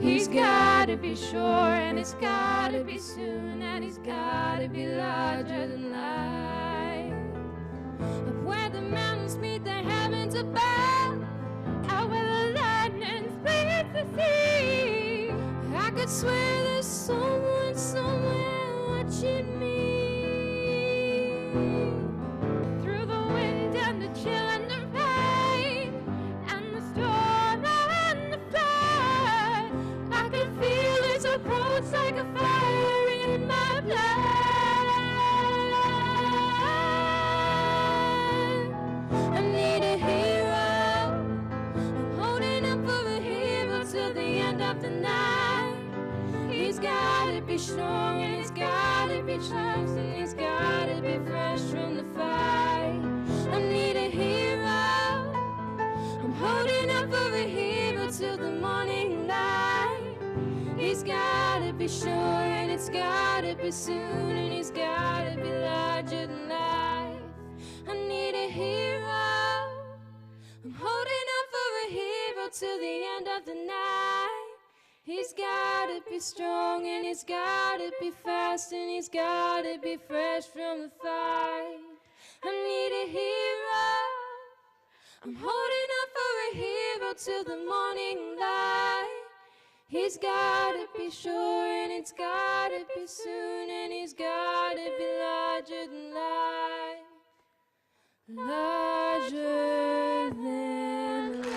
He's gotta be sure and it's gotta be soon and he's gotta be larger than life. Up where the mountains meet the heavens above, out where the lightning splits the sea, I could swear there's someone somewhere watching me. Through the wind and the chill and the rain and the storm and the flood, I can feel its approach like a fire in my blood. I need a hero. I'm holding up for a hero till the end of the night. He's gotta be strong and he's gotta be fast and he's gotta be fresh from the fight. I need a hero. I'm holding up for a hero till the morning light. He's gotta be sure and it's gotta be soon and he's gotta be larger than life. I need a hero. I'm holding up for a hero till the end of the night. He's gotta be strong and he's gotta be fast and he's gotta be fresh from the fight. I need a hero. I'm holding up for a hero till the morning light. He's gotta be sure and it's gotta be soon and he's gotta be larger than life. Larger than life.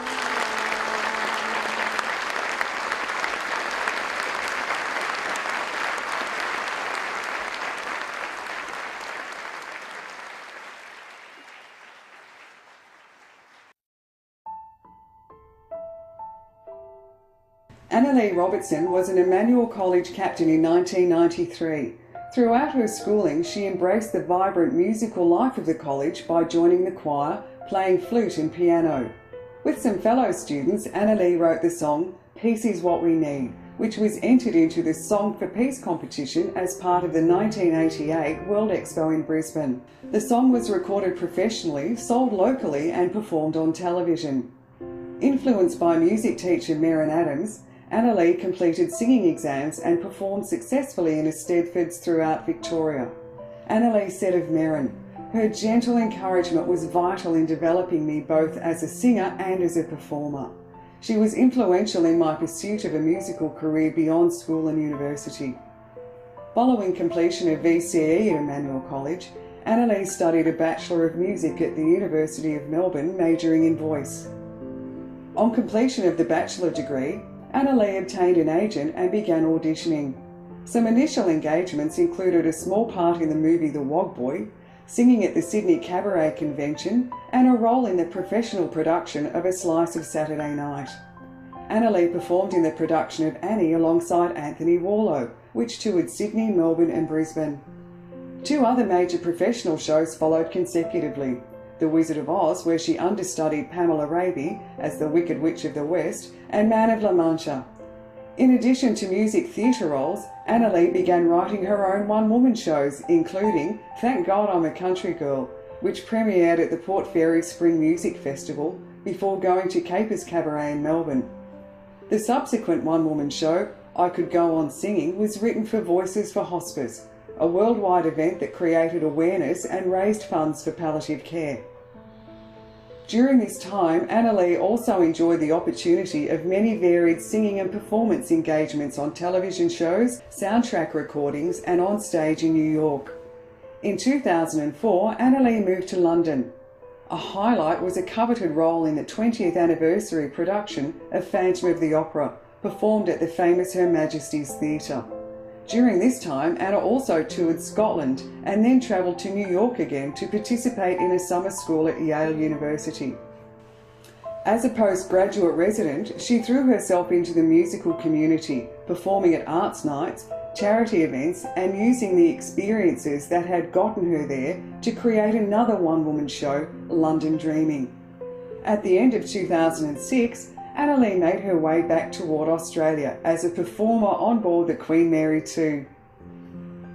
Annalee Robertson was an Emmanuel College captain in 1993. Throughout her schooling, she embraced the vibrant musical life of the college by joining the choir, playing flute and piano. With some fellow students, Annalee wrote the song "Peace is What We Need," which was entered into the Song for Peace competition as part of the 1988 World Expo in Brisbane. The song was recorded professionally, sold locally and performed on television. Influenced by music teacher Meryn Adams, Annalee completed singing exams and performed successfully in Eisteddfods throughout Victoria. Annalee said of Meryn, "Her gentle encouragement was vital in developing me both as a singer and as a performer. She was influential in my pursuit of a musical career beyond school and university." Following completion of VCE at Emmanuel College, Annalee studied a Bachelor of Music at the University of Melbourne, majoring in voice. On completion of the bachelor degree, Annalee obtained an agent and began auditioning. Some initial engagements included a small part in the movie The Wog Boy, singing at the Sydney Cabaret Convention, and a role in the professional production of A Slice of Saturday Night. Annalee performed in the production of Annie alongside Anthony Warlow, which toured Sydney, Melbourne and Brisbane. 2 other major professional shows followed consecutively. The Wizard of Oz, where she understudied Pamela Raby as the Wicked Witch of the West, and Man of La Mancha. In addition to music theatre roles, Annalee began writing her own one-woman shows, including Thank God I'm a Country Girl, which premiered at the Port Fairy Spring Music Festival before going to Capers Cabaret in Melbourne. The subsequent one-woman show, I Could Go On Singing, was written for Voices for Hospice, a worldwide event that created awareness and raised funds for palliative care. During this time, Annalee also enjoyed the opportunity of many varied singing and performance engagements on television shows, soundtrack recordings, and on stage in New York. In 2004, Annalee moved to London. A highlight was a coveted role in the 20th anniversary production of Phantom of the Opera, performed at the famous Her Majesty's Theatre. During this time, Anna also toured Scotland and then travelled to New York again to participate in a summer school at Yale University. As a postgraduate resident, she threw herself into the musical community, performing at arts nights, charity events, and using the experiences that had gotten her there to create another one-woman show, London Dreaming. At the end of 2006, Annalee made her way back toward Australia as a performer on board the Queen Mary 2.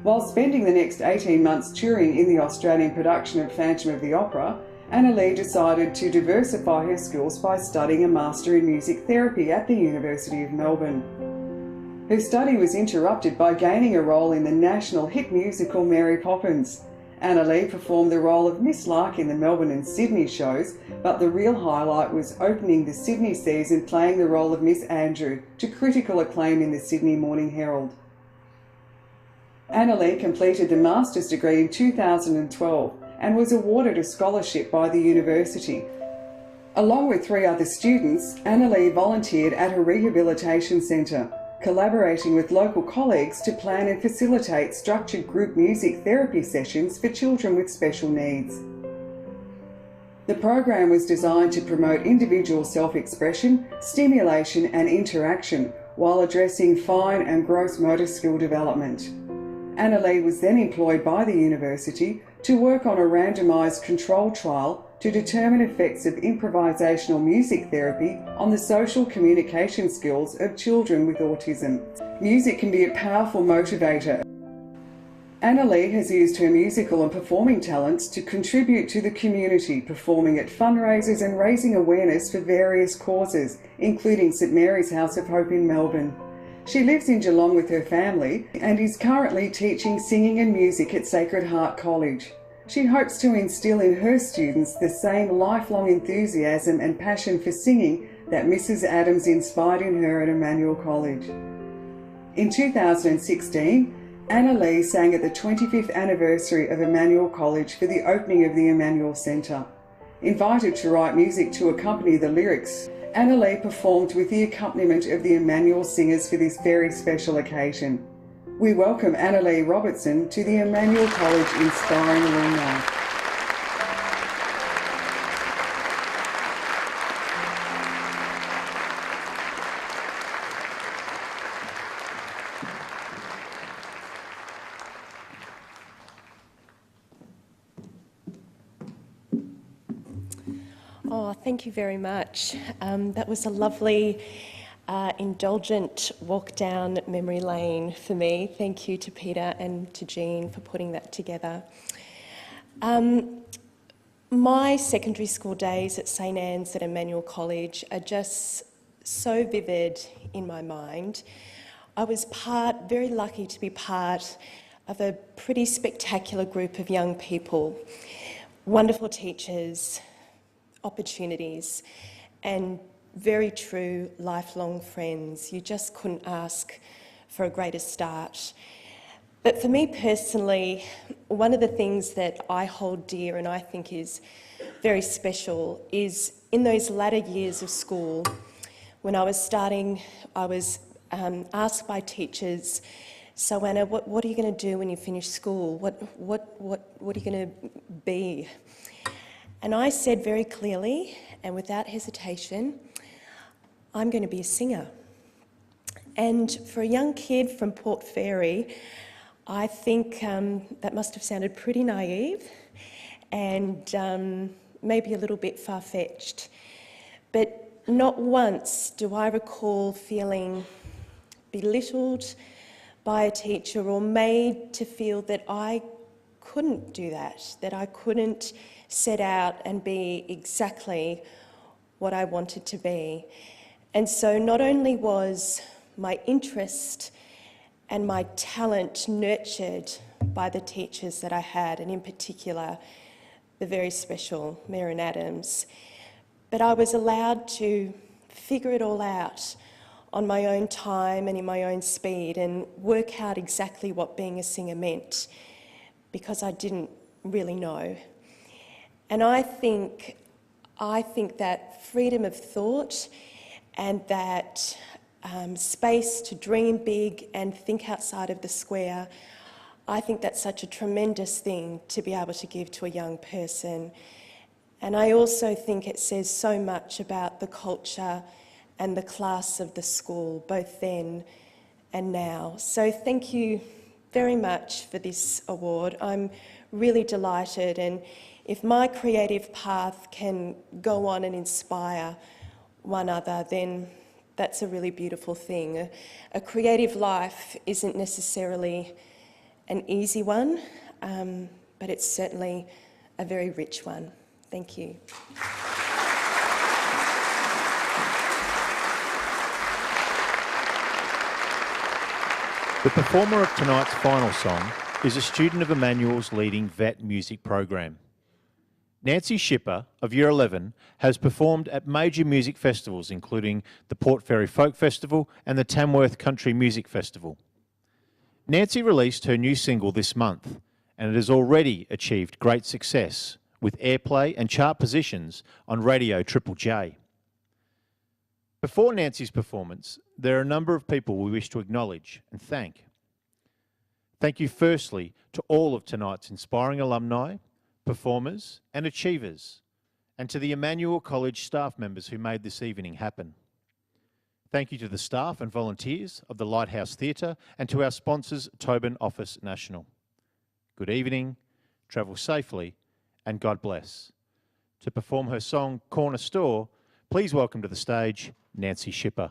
While spending the next 18 months touring in the Australian production of Phantom of the Opera, Annalee decided to diversify her skills by studying a Master in Music Therapy at the University of Melbourne. Her study was interrupted by gaining a role in the national hit musical Mary Poppins. Annalee performed the role of Miss Lark in the Melbourne and Sydney shows, but the real highlight was opening the Sydney season playing the role of Miss Andrew to critical acclaim in the Sydney Morning Herald. Annalee completed the master's degree in 2012 and was awarded a scholarship by the university. Along with 3 other students, Annalee volunteered at a rehabilitation centre, collaborating with local colleagues to plan and facilitate structured group music therapy sessions for children with special needs. The program was designed to promote individual self-expression, stimulation and interaction while addressing fine and gross motor skill development. Annalee was then employed by the university to work on a randomised controlled trial to determine effects of improvisational music therapy on the social communication skills of children with autism. Music can be a powerful motivator. Annalee has used her musical and performing talents to contribute to the community, performing at fundraisers and raising awareness for various causes, including St Mary's House of Hope in Melbourne. She lives in Geelong with her family and is currently teaching singing and music at Sacred Heart College. She hopes to instill in her students the same lifelong enthusiasm and passion for singing that Mrs. Adams inspired in her at Emmanuel College. In 2016, Annalee sang at the 25th anniversary of Emmanuel College for the opening of the Emmanuel Centre. Invited to write music to accompany the lyrics, Annalee performed with the accompaniment of the Emmanuel Singers for this very special occasion. We welcome Annalee Robertson to the Emmanuel College Inspiring Alumni. Oh, thank you very much. That was a lovely, indulgent walk down memory lane for me. Thank you to Peter and to Jean for putting that together. My secondary school days at St Anne's at Emmanuel College are just so vivid in my mind. I was very lucky to be part of a pretty spectacular group of young people, wonderful teachers, opportunities, and very true lifelong friends. You just couldn't ask for a greater start. But for me personally, one of the things that I hold dear and I think is very special is in those latter years of school, when I was starting, I was asked by teachers, so Anna, what are you going to do when you finish school? What are you going to be? And I said very clearly and without hesitation, I'm going to be a singer. And for a young kid from Port Fairy, I think that must have sounded pretty naive and maybe a little bit far-fetched. But not once do I recall feeling belittled by a teacher or made to feel that I couldn't do that I couldn't set out and be exactly what I wanted to be. And so not only was my interest and my talent nurtured by the teachers that I had, and in particular the very special Maren Adams, but I was allowed to figure it all out on my own time and in my own speed and work out exactly what being a singer meant, because I didn't really know. And I think that freedom of thought and that space to dream big and think outside of the square, I think that's such a tremendous thing to be able to give to a young person. And I also think it says so much about the culture and the class of the school, both then and now. So thank you very much for this award. I'm really delighted, and if my creative path can go on and inspire one other, then that's a really beautiful thing. A creative life isn't necessarily an easy one, but it's certainly a very rich one. Thank you. The performer of tonight's final song is a student of Emmanuel's leading VET music program. Nancy Schipper of Year 11 has performed at major music festivals including the Port Fairy Folk Festival and the Tamworth Country Music Festival. Nancy released her new single this month, and it has already achieved great success with airplay and chart positions on Radio Triple J. Before Nancy's performance, there are a number of people we wish to acknowledge and thank. Thank you firstly to all of tonight's Inspiring Alumni, performers and achievers, and to the Emmanuel College staff members who made this evening happen. Thank you to the staff and volunteers of the Lighthouse Theatre and to our sponsors, Tobin Office National. Good evening, travel safely, and God bless. To perform her song, Corner Store, please welcome to the stage, Nancy Schipper.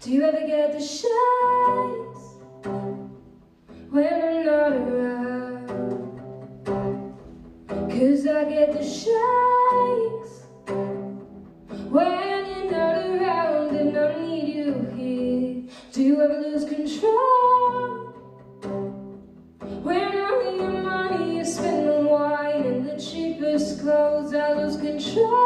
Do you ever get the shakes when I'm not around? 'Cause I get the shakes when you're not around and I need you here. Do you ever lose control when all your money is spent on wine and the cheapest clothes? I lose control